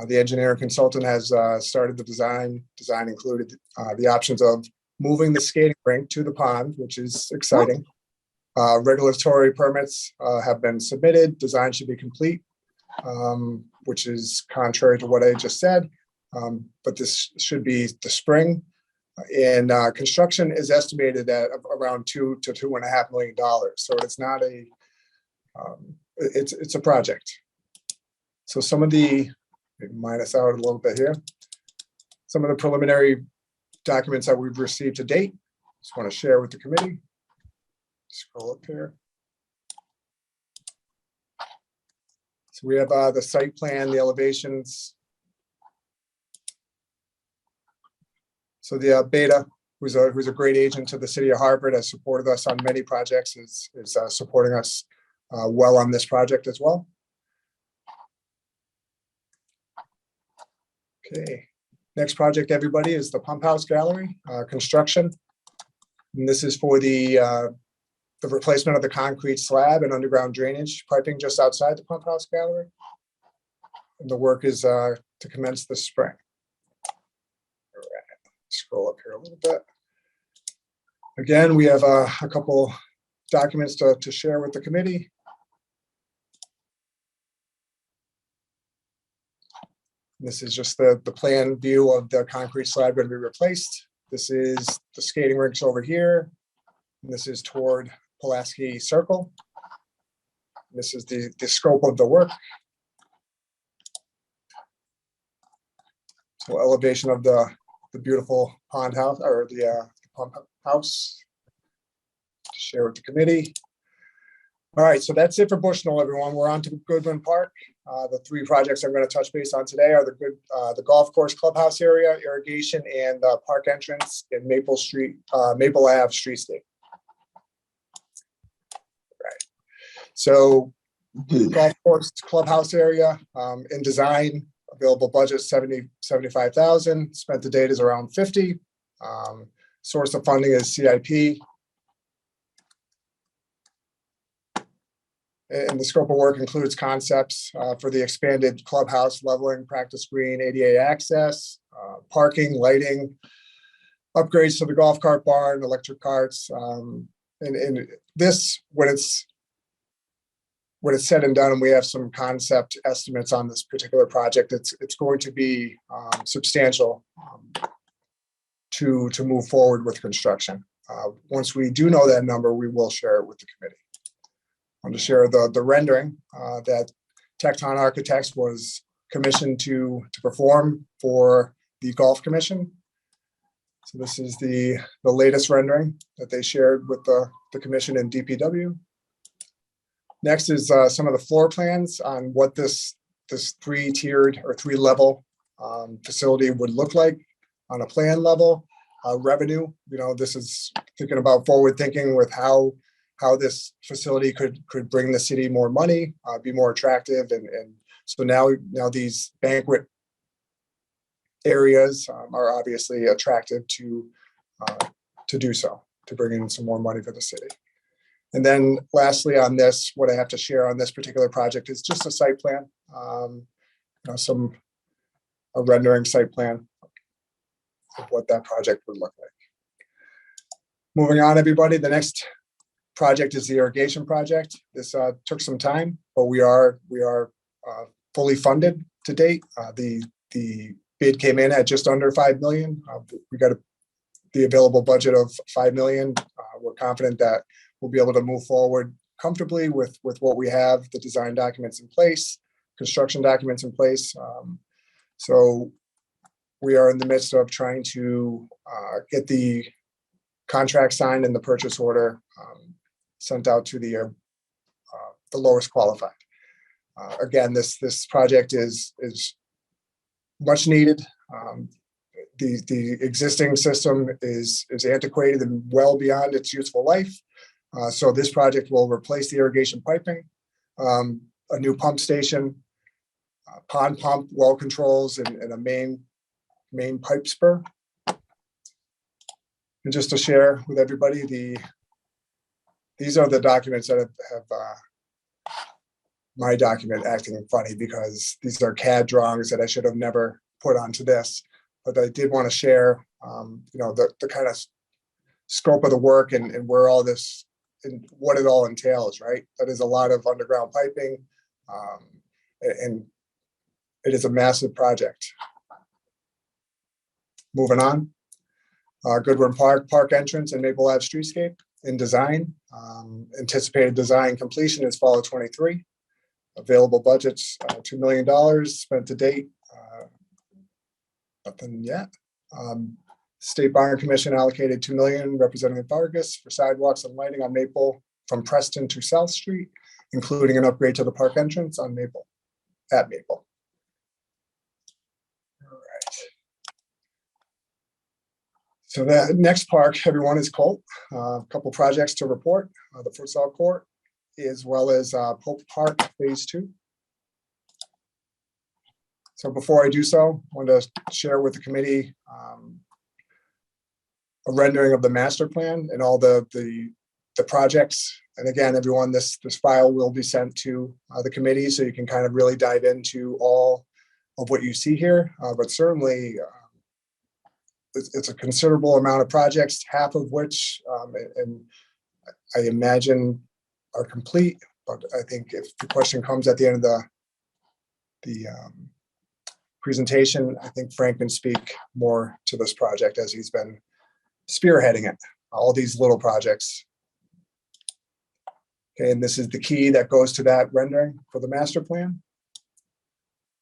The engineer consultant has started the design. Design included the options of moving the skating rink to the pond, which is exciting. Regulatory permits have been submitted. Design should be complete, which is contrary to what I just said. But this should be the spring. And construction is estimated at around $2 to $2.5 million. So it's not a, it's a project. So some of the, minus out a little bit here, some of the preliminary documents that we've received to date, just want to share with the committee. Scroll up here. So we have the site plan, the elevations. So the Beta, who's a great agent to the city of Hartford, has supported us on many projects, is supporting us well on this project as well. Okay, next project, everybody, is the pump house gallery construction. And this is for the replacement of the concrete slab and underground drainage piping just outside the pump house gallery. And the work is to commence this spring. All right, scroll up here a little bit. Again, we have a couple documents to share with the committee. This is just the plan view of the concrete slab going to be replaced. This is the skating rinks over here. And this is toward Pulaski Circle. This is the scope of the work. So elevation of the beautiful pond house, or the pump house. Share with the committee. All right, so that's it for Bushnell, everyone. We're on to Goodwin Park. The three projects I'm going to touch base on today are the golf course clubhouse area, irrigation, and park entrance in Maple Ave streetscape. Right. So golf course clubhouse area in design, available budget 75,000. Spent to date is around 50. Source of funding is CIP. And the scope of work includes concepts for the expanded clubhouse, leveling, practice green, ADA access, parking, lighting, upgrades to the golf cart barn, electric carts. And this, when it's said and done, and we have some concept estimates on this particular project, it's going to be substantial to move forward with construction. Once we do know that number, we will share it with the committee. I want to share the rendering that Tecton Architects was commissioned to perform for the Golf Commission. So this is the latest rendering that they shared with the commission and DPW. Next is some of the floor plans on what this three-tiered or three-level facility would look like on a plan level. Revenue, this is thinking about forward thinking with how this facility could bring the city more money, be more attractive. And so now these banquet areas are obviously attractive to do so, to bring in some more money for the city. And then lastly on this, what I have to share on this particular project is just a site plan, a rendering site plan of what that project would look like. Moving on, everybody, the next project is the irrigation project. This took some time, but we are fully funded to date. The bid came in at just under 5 million. We got the available budget of 5 million. We're confident that we'll be able to move forward comfortably with what we have, the design documents in place, construction documents in place. So we are in the midst of trying to get the contract signed and the purchase order sent out to the lowest qualified. Again, this project is much needed. The existing system is antiquated and well beyond its useful life. So this project will replace the irrigation piping, a new pump station, pond pump, well controls, and a main pipe spur. And just to share with everybody, these are the documents that have my document acting funny because these are CAD drawings that I should have never put onto this. But I did want to share, the kind of scope of the work and where all this and what it all entails, right? That is a lot of underground piping, and it is a massive project. Moving on, Goodwin Park entrance and Maple Ave streetscape in design. Anticipated design completion is fall of 23. Available budgets, $2 million spent to date. Nothing yet. State Bond Commission allocated $2 million, Representative Vargas, for sidewalks and lighting on Maple from Preston to South Street, including an upgrade to the park entrance on Maple, at Maple. All right. So the next park, everyone, is Colt. A couple projects to report, the futsal court, as well as Pope Park Phase 2. So before I do so, I want to share with the committee a rendering of the master plan and all the projects. And again, everyone, this file will be sent to the committee so you can kind of really dive into all of what you see here. But certainly, it's a considerable amount of projects, half of which, and I imagine, are complete. But I think if the question comes at the end of the presentation, I think Frank can speak more to this project as he's been spearheading it, all these little projects. Okay, and this is the key that goes to that rendering for the master plan.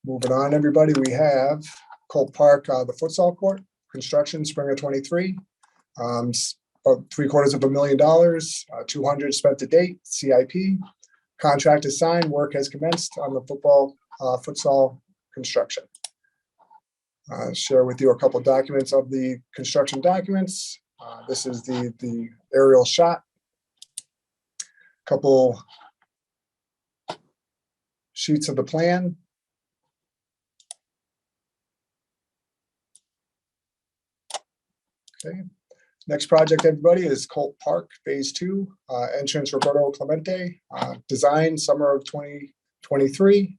Moving on, everybody, we have Colt Park, the futsal court, construction spring of 23. About $750,000, 200 spent to date, CIP. Contract is signed, work has commenced on the futsal construction. Share with you a couple of documents of the construction documents. This is the aerial shot. Couple sheets of the plan. Okay. Next project, everybody, is Colt Park Phase 2, entrance Roberto Clemente, design summer of 2023.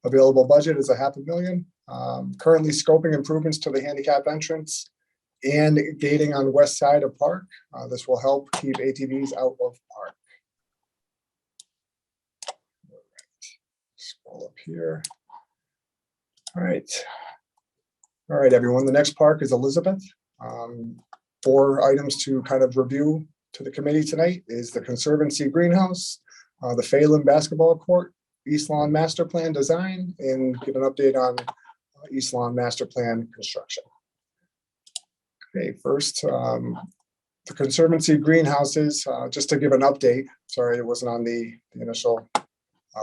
Available budget is $500,000. Currently scoping improvements to the handicap entrance and gating on west side of park. This will help keep ATVs out of park. All right. Scroll up here. All right, everyone. The next park is Elizabeth. 4 items to kind of review to the committee tonight is the Conservancy Greenhouse, the Phelan Basketball Court, East Lawn Master Plan design, and give an update on East Lawn Master Plan construction. Okay, first, the Conservancy Greenhouses, just to give an update. Sorry, it wasn't on the initial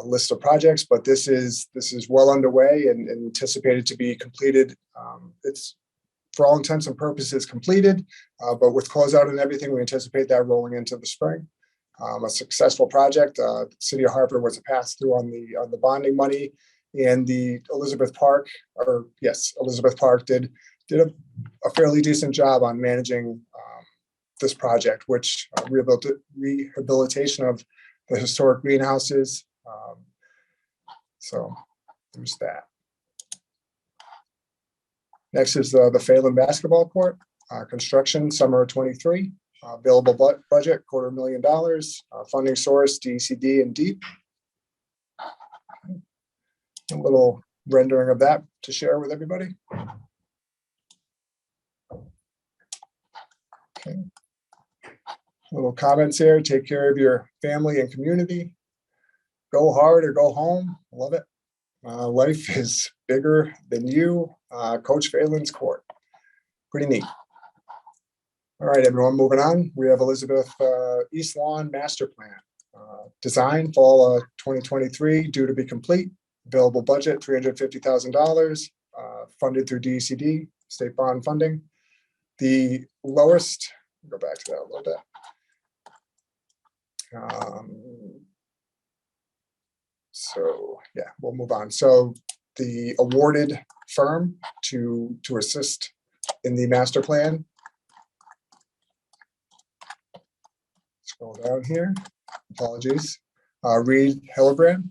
list of projects, but this is well underway and anticipated to be completed. It's for all intents and purposes completed, but with closeout and everything, we anticipate that rolling into the spring. A successful project. The City of Hartford was a pass through on the bonding money, and the Elizabeth Park did a fairly decent job on managing this project, which rehabilitation of the historic greenhouses. So there's that. Next is the Phelan Basketball Court, construction summer of 23. Available budget $250,000. Funding source DCD and DEEP. A little rendering of that to share with everybody. Okay. Little comments here. Take care of your family and community. Go hard or go home. Love it. Life is bigger than you. Coach Phelan's court. Pretty neat. All right, everyone, moving on. We have Elizabeth East Lawn Master Plan. Design fall 2023, due to be complete. Available budget $350,000. Funded through DCD, state bond funding. The lowest, go back to that a little bit. So yeah, we'll move on. So the awarded firm to assist in the master plan. Scroll down here. Apologies. Reed Hillebrand.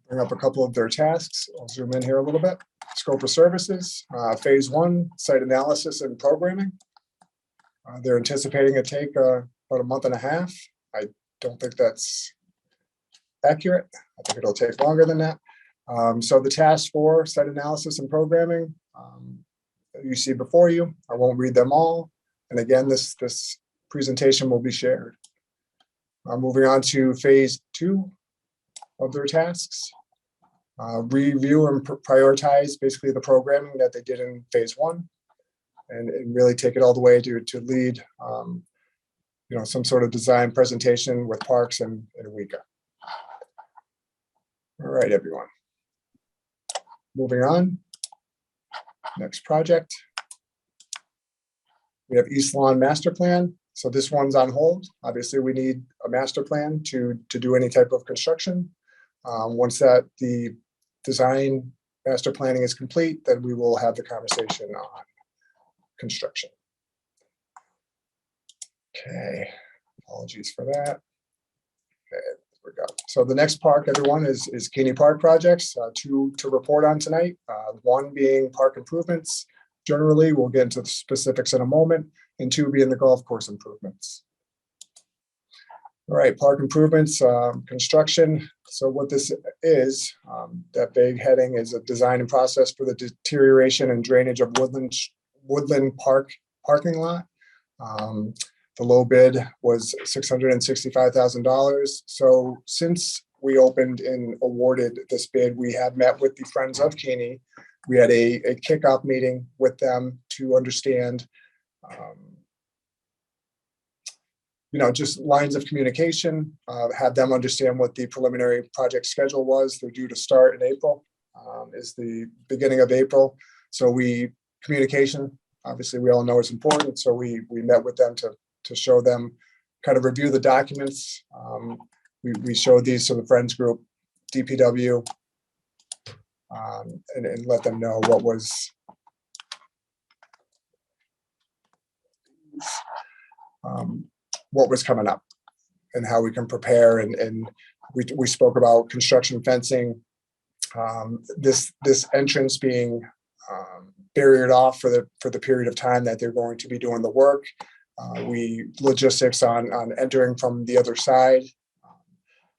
Bring up a couple of their tasks. I'll zoom in here a little bit. Scope of services, phase 1, site analysis and programming. They're anticipating it take about a month and a half. I don't think that's accurate. I think it'll take longer than that. So the task for site analysis and programming, you see before you. I won't read them all. And again, this presentation will be shared. Moving on to phase 2 of their tasks. Review and prioritize basically the programming that they did in phase 1 and really take it all the way to lead some sort of design presentation with Parks and WECA. All right, everyone. Moving on. Next project. We have East Lawn Master Plan. So this one's on hold. Obviously, we need a master plan to do any type of construction. Once that the design master planning is complete, then we will have the conversation on construction. Okay, apologies for that. Okay, there we go. So the next park, everyone, is Keeney Park projects, two to report on tonight. One being park improvements. Generally, we'll get into the specifics in a moment, and 2 being the golf course improvements. All right, park improvements, construction. So what this is, that big heading is a design and process for the deterioration and drainage of Woodland Park parking lot. The low bid was $665,000. So since we opened and awarded this bid, we have met with the Friends of Keeney. We had a kickoff meeting with them to understand just lines of communication, have them understand what the preliminary project schedule was. They're due to start in April, is the beginning of April. So communication, obviously we all know it's important. So we met with them to show them, kind of review the documents. We showed these to the Friends group, DPW, and let them know what was coming up and how we can prepare. And we spoke about construction fencing, this entrance being barriered off for the period of time that they're going to be doing the work. Logistics on entering from the other side.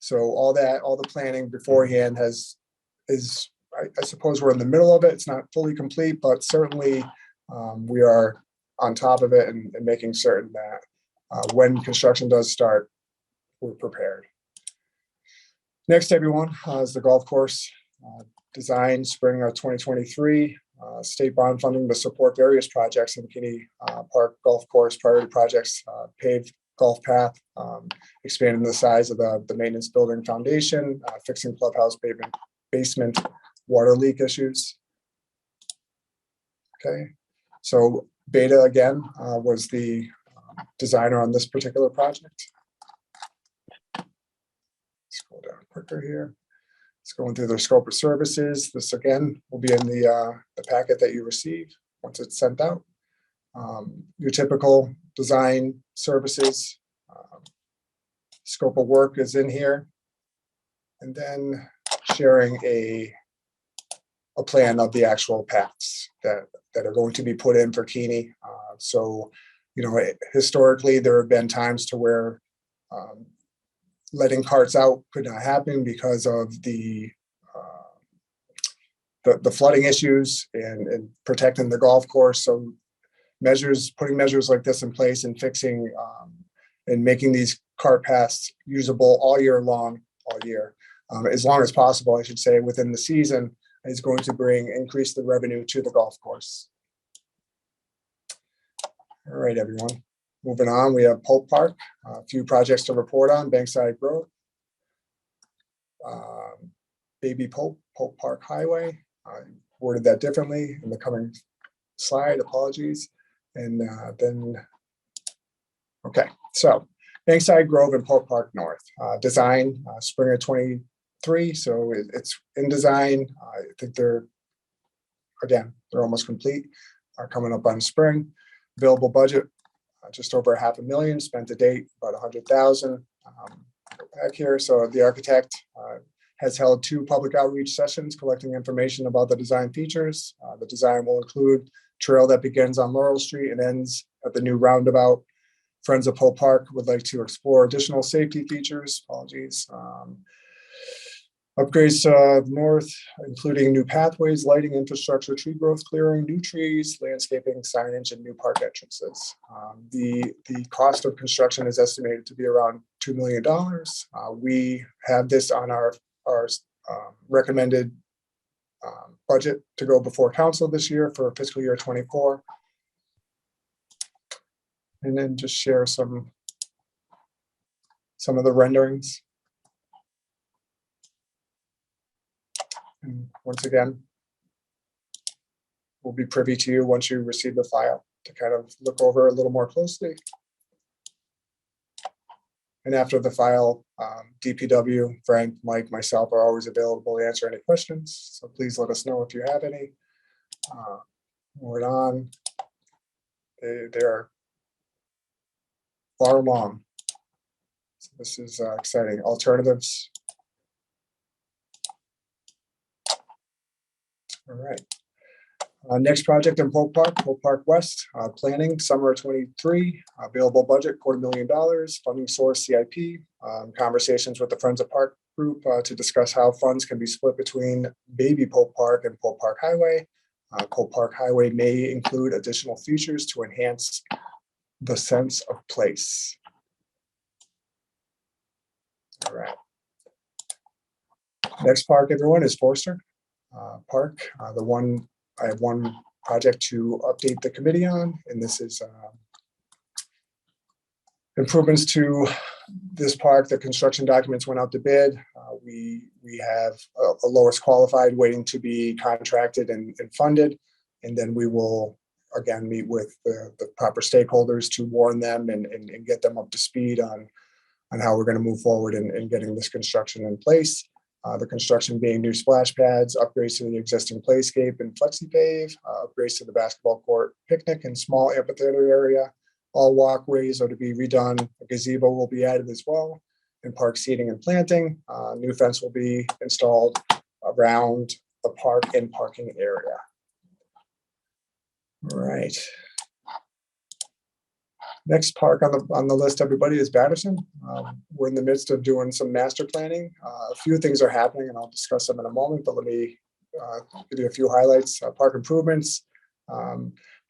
So all the planning beforehand I suppose we're in the middle of it. It's not fully complete, but certainly we are on top of it and making certain that when construction does start, we're prepared. Next, everyone, is the golf course design spring of 2023. State bond funding to support various projects in Keeney Park golf course, priority projects, paved golf path, expanding the size of the maintenance building foundation, fixing clubhouse basement water leak issues. Okay, so Beta again was the designer on this particular project. Scroll down quicker here. It's going through their scope of services. This again will be in the packet that you receive once it's sent out. Your typical design services, scope of work is in here, and then sharing a plan of the actual paths that are going to be put in for Keeney. So, historically there have been times to where letting carts out could not happen because of the flooding issues and protecting the golf course. So putting measures like this in place and fixing and making these cart paths usable all year long, as long as possible, I should say, within the season, is going to increase the revenue to the golf course. All right, everyone. Moving on, we have Pope Park, a few projects to report on. Bankside Road, Baby Pope Park Highway. I worded that differently in the coming slide, apologies. And then Okay, so Bankside Grove and Polk Park North, design, spring of 23, so it's in design. I think they're almost complete, coming up on spring. Available budget, just over $500,000, spent to date about 100,000. Back here, so the architect has held 2 public outreach sessions collecting information about the design features. The design will include trail that begins on Laurel Street and ends at the new roundabout. Friends of Polk Park would like to explore additional safety features, upgrades north, including new pathways, lighting infrastructure, tree growth clearing, new trees, landscaping, signage, and new park entrances. The cost of construction is estimated to be around $2 million. We have this on our recommended budget to go before council this year for fiscal year 24. And then just share some of the renderings. And once again, we'll be privy to you once you receive the file to kind of look over a little more closely. And after the file, DPW, Frank, Mike, myself are always available to answer any questions. So please let us know if you have any. Moving on, they are far along. So this is exciting. Alternatives. All right. Next project in Polk Park West, planning, summer of 23, available budget, $250,000, funding source CIP, conversations with the Friends of Park group to discuss how funds can be split between Baby Polk Park and Polk Park Highway. Polk Park Highway may include additional features to enhance the sense of place. All right. Next park, everyone, is Forster Park. I have one project to update the committee on, and this is improvements to this park. The construction documents went out to bid. We have a lowest qualified waiting to be contracted and funded, and then we will again meet with the proper stakeholders to warn them and get them up to speed on how we're going to move forward in getting this construction in place. The construction being new splash pads, upgrades to the existing playscape and flexi-pave, upgrades to the basketball court, picnic, and small amphitheater area. All walkways are to be redone. A gazebo will be added as well, and park seating and planting. New fence will be installed around the park and parking area. All right. Next park on the list, everybody, is Batterson. We're in the midst of doing some master planning. A few things are happening, and I'll discuss them in a moment, but let me give you a few highlights. Park improvements.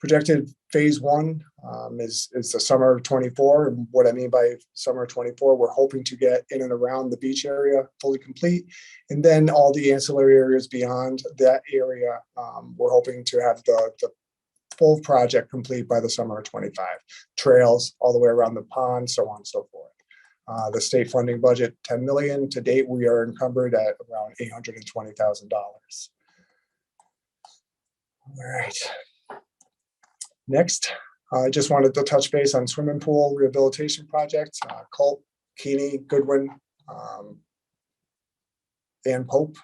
Projected phase 1 is the summer of 24. And what I mean by summer of 24, we're hoping to get in and around the beach area fully complete. And then all the ancillary areas beyond that area, we're hoping to have the full project complete by the summer of 25. Trails all the way around the pond, so on and so forth. The state funding budget, $10 million. To date, we are encumbered at around $820,000. All right. Next, I just wanted to touch base on swimming pool rehabilitation projects. Colt, Keeney, Goodwin, and Pope.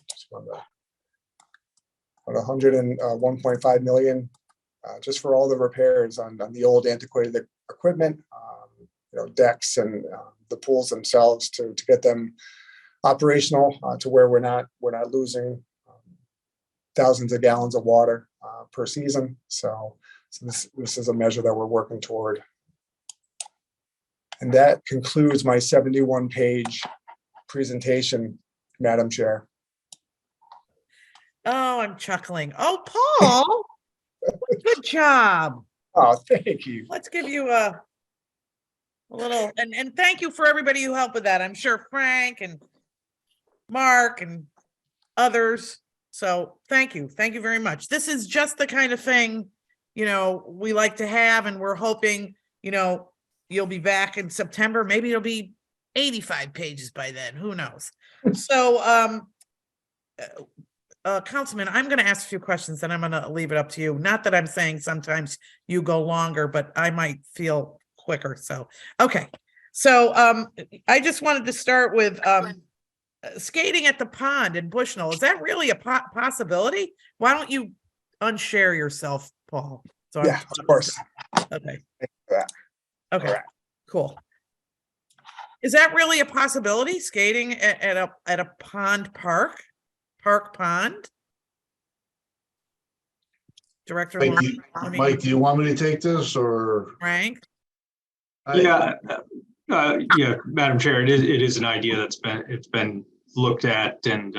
Just wanted to put $101.5 million. Just for all the repairs on the old antiquated equipment, decks and the pools themselves to get them operational to where we're not losing thousands of gallons of water per season. So this is a measure that we're working toward. And that concludes my 71-page presentation, Madam Chair. Oh, I'm chuckling. Oh, Paul, good job. Oh, thank you. Let's give you a little, and thank you for everybody who helped with that. I'm sure Frank and Mark and others. So thank you. Thank you very much. This is just the kind of thing, we like to have, and we're hoping, you'll be back in September. Maybe it'll be 85 pages by then. Who knows? So, Councilman, I'm going to ask a few questions, and I'm going to leave it up to you. Not that I'm saying sometimes you go longer, but I might feel quicker. So, okay. So, I just wanted to start with, skating at the pond in Bushnell. Is that really a possibility? Why don't you unshare yourself, Paul? So Yeah, of course. Okay. Yeah. Okay, Alright. cool. Is that really a possibility, skating at a pond park pond? Director Mike, Long, do you- I mean, Mike, do you want me to take this or? Frank? Yeah, yeah, Madam Chair, it is an idea it's been looked at and,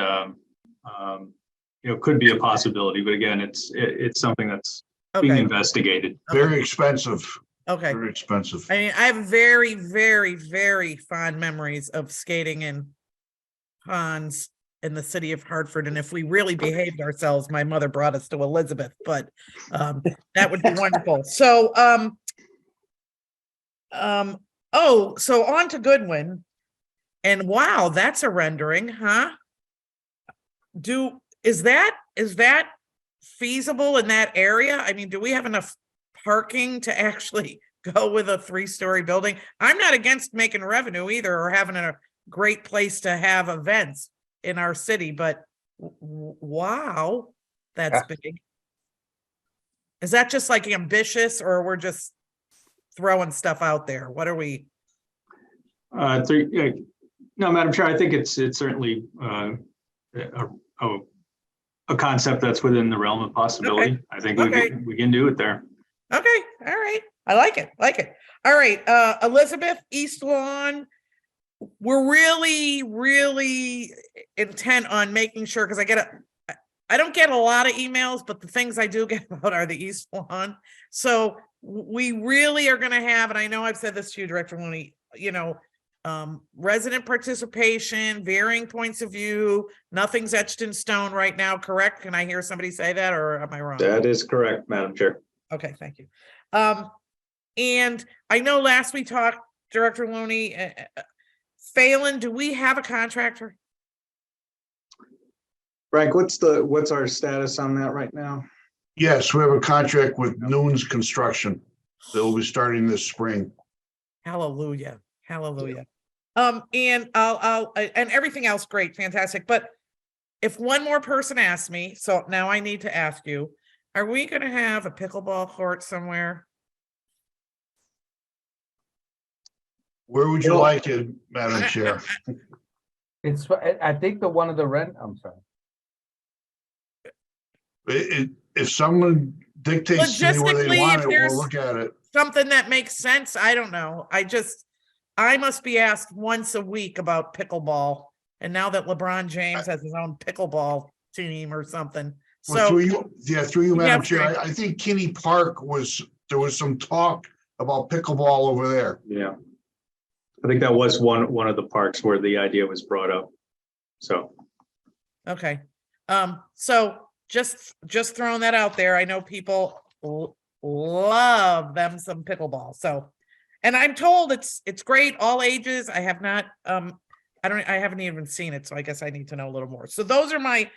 could be a possibility, but again, it's something that's being Okay, investigated. Very expensive, okay. very expensive. I mean, I have very, very, very fond memories of skating in ponds in the city of Hartford. And if we really behaved ourselves, my mother brought us to Elizabeth, but that would be wonderful. So, so on to Goodwin. And wow, that's a rendering, huh? Is that feasible in that area? I mean, do we have enough parking to actually go with a 3-story building? I'm not against making revenue either or having a great place to have events in our city, but wow, that's big. Is that just like ambitious or we're just throwing stuff out there? What are we? No, Madam Chair, I think it's certainly a concept that's within the realm of possibility. Okay. I think Okay. we can do it there. Okay, all right. I like it. All right, Elizabeth, East Lawn. We're really intent on making sure, because I don't get a lot of emails, but the things I do get about are the East Lawn. So we really are gonna have, and I know I've said this to you, Director Looney, resident participation, varying points of view, nothing's etched in stone right now, correct? Can I hear somebody say that, or am I wrong? That is correct, Madam Chair. Okay, thank you. And I know last we talked, Director Looney, Phelan, do we have a contractor? Frank, what's our status on that right now? Yes, we have a contract with Noon's Construction. They'll be starting this spring. Hallelujah. And and everything else, great, fantastic. But if one more person asks me, so now I need to ask you, are we gonna have a pickleball court somewhere? Where would you like it, Madam Chair? It's, I think the one of the I'm sorry. If someone dictates to me where they Logistically, want if it, there's we'll look at it. something that makes sense, I don't know. I must be asked once a week about pickleball. And now that LeBron James has his own pickleball team or something. Well, So, through you, Madam Yeah, Chair, Frank. I think Kinney Park there was some talk about pickleball over there. Yeah. I think that was one of the parks where the idea was brought up. So. okay. So just throwing that out there. I know people love them some pickleball. So, and I'm told it's great, all ages. I have not, I haven't even seen it, so I guess I need to know a little more. So those are my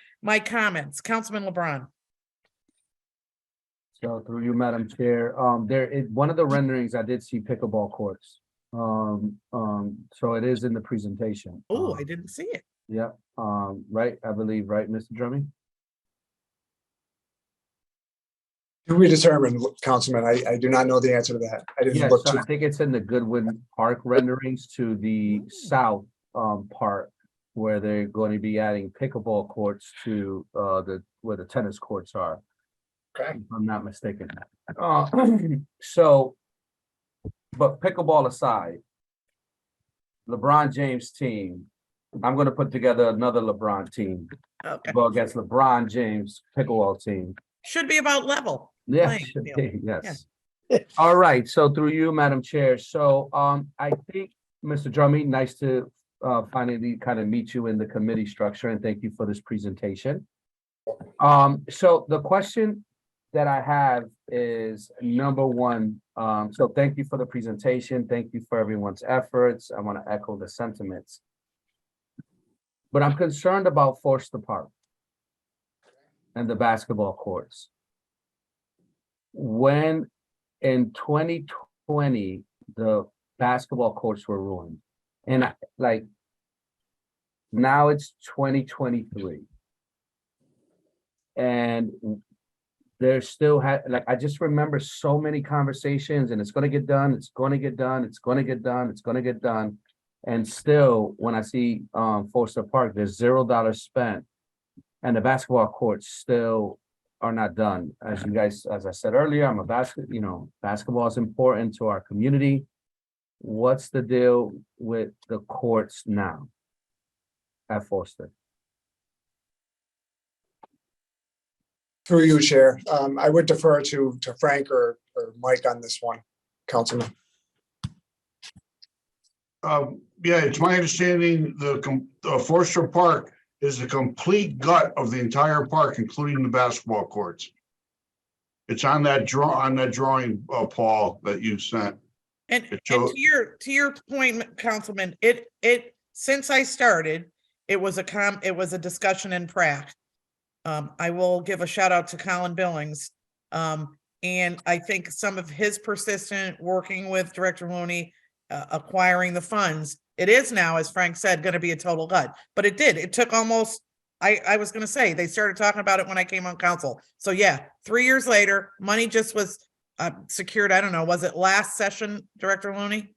comments. Councilman LeBron. So through you, Madam Chair, there is one of the renderings I did see pickleball courts. So it is in the presentation. Oh, I didn't see it. Yeah, right, I believe, right, Mr. Drummond? To be determined, Councilman. I do not know the answer to that. I didn't Yes, look so too. I think it's in the Goodwin Park renderings to the south part where they're going to be adding pickleball courts to where the tennis courts are. Okay. If I'm not mistaken. So, but pickleball aside, LeBron James team, I'm gonna put together another LeBron team, Okay. go against LeBron James pickleball team. Should be about level. Yeah, playing should field. be, yes. All right, so through you, Madam Chair, so I think, Mr. Drummond, nice to finally kind of meet you in the committee structure, and thank you for this presentation. So the question that I have is number one, so thank you for the presentation, thank you for everyone's efforts. I want to echo the sentiments. But I'm concerned about Forster Park and the basketball courts. When in 2020, the basketball courts were ruined. And like, now it's 2023. And there still like, I just remember so many conversations, and it's gonna get done, it's gonna get done, it's gonna get done, it's gonna get done. And still, when I see Forster Park, there's $0 spent. And the basketball courts still are not done. As you guys, as I said earlier, I'm a basketball is important to our community. What's the deal with the courts now at Forster? Through you, Chair. I would defer to Frank or Mike on this one, Councilman. Yeah, it's my understanding the Forster Park is the complete gut of the entire park, including the basketball courts. It's on that drawing, Paul, that you sent. And It to shows- your point, Councilman, since I started, it was a discussion in Pratt. I will give a shout out to Colin Billings. And I think some of his persistent working with Director Looney, acquiring the funds, it is now, as Frank said, going to be a total gut. But it took almost, I was going to say, they started talking about it when I came on council. So yeah, 3 years later, money just was secured. I don't know, was it last session, Director Looney?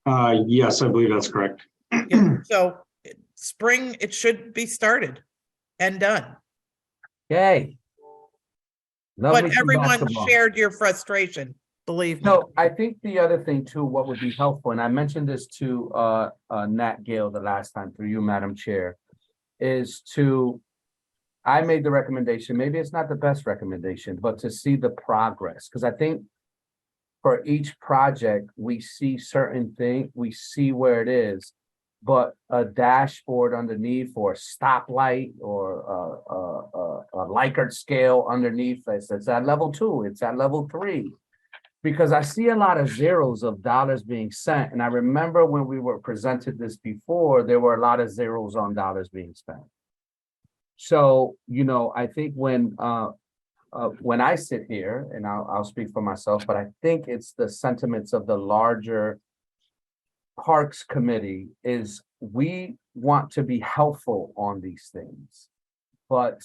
Yes, I believe that's correct. Yeah. So spring, it should be started and done. Yay. Love me But some everyone basketball. shared your frustration, believe me. No, I think the other thing too, what would be helpful, and I mentioned this to Nat Gale the last time through you, Madam Chair, is I made the recommendation, maybe it's not the best recommendation, but to see the progress. Because I think for each project, we see certain things, we see where it is, but a dashboard underneath or a stoplight or a Likert scale underneath, it's at level 2, it's at level 3. Because I see a lot of zeros of dollars being sent. And I remember when we were presented this before, there were a lot of zeros on dollars being spent. So, I think when I sit here, and I'll speak for myself, but I think it's the sentiments of the larger Parks Committee is we want to be helpful on these things. But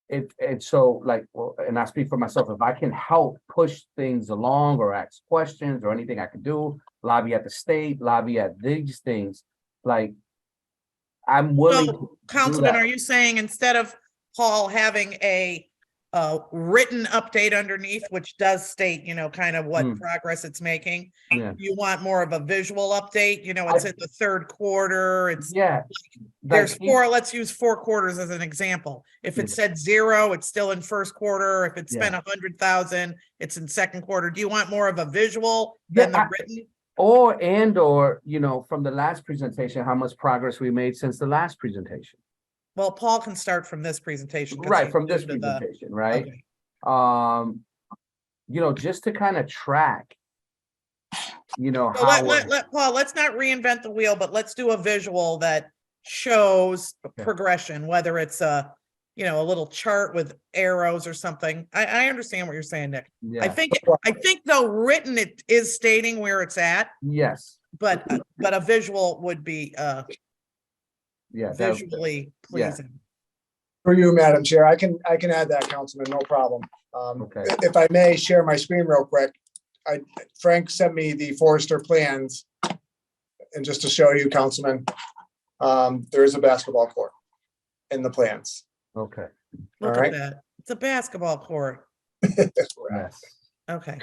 it's so like, well, and I speak for myself, if I can help push things along or ask questions or anything I can do, lobby at the state, lobby at these things, like I'm willing. So, Councilman, are you saying instead of Paul having a written update underneath, which does state, kind of what progress it's making, you want more of a visual update? It's at the third quarter. It's there's let's use 4 quarters as an example. If it said 0, it's still in first quarter. If it spent 100,000, it's in second quarter. Do you want more of a visual than the written? Or from the last presentation, how much progress we made since the last presentation. Well, Paul can start from this presentation. Right, from this presentation, right? Okay. Just to kind of track, so how let Paul, let's not reinvent the wheel, but let's do a visual that shows progression, whether it's a little chart with arrows or something. I understand what you're saying, Nick. I think though written it is stating where it's at. Yes. But a visual would be visually pleasing. For you, Madam Chair, I can add that, Councilman, no problem. Okay. If I may share my screen real quick, Frank sent me the Forester plans, and just to show you, Councilman, there is a basketball court in the plans. Okay. Look at that. It's a basketball court. Yes. Okay.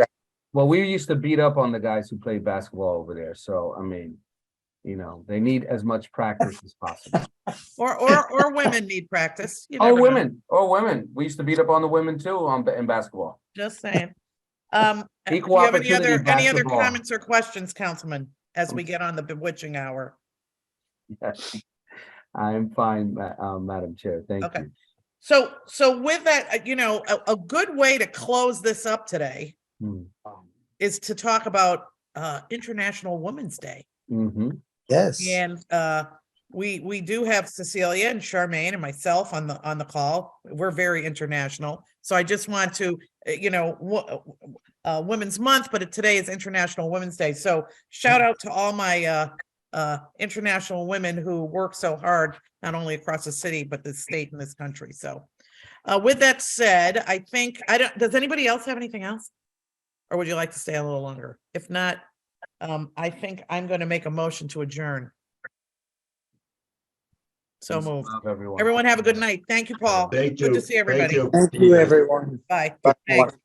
Well, we used to beat up on the guys who played basketball over there. So, I mean, they need as much practice as possible. Or women need practice. Or women. We used to beat up on the women too in basketball. Just saying. Equal do you have opportunity any other basketball. comments or questions, Councilman, as we get on the bewitching hour? Yes. I'm fine, Madam Chair. Thank you. So with that, a good way to close this up today is to talk about International Women's Day. Mm-hmm. Yes. And we do have Cecilia and Charmaine and myself on the call. We're very international. So I just want to, Women's Month, but today is International Women's Day. So shout out to all my international women who work so hard, not only across the city, but the state and this country. So with that said, I think, does anybody else have anything else? Or would you like to stay a little longer? If not, I think I'm going to make a motion to adjourn. So Peace and moved. love, everyone. Everyone have a good night. Thank you, Paul. Thank Good you. to see everybody. Thank you. Thank you, everyone. Bye. Bye. Thanks.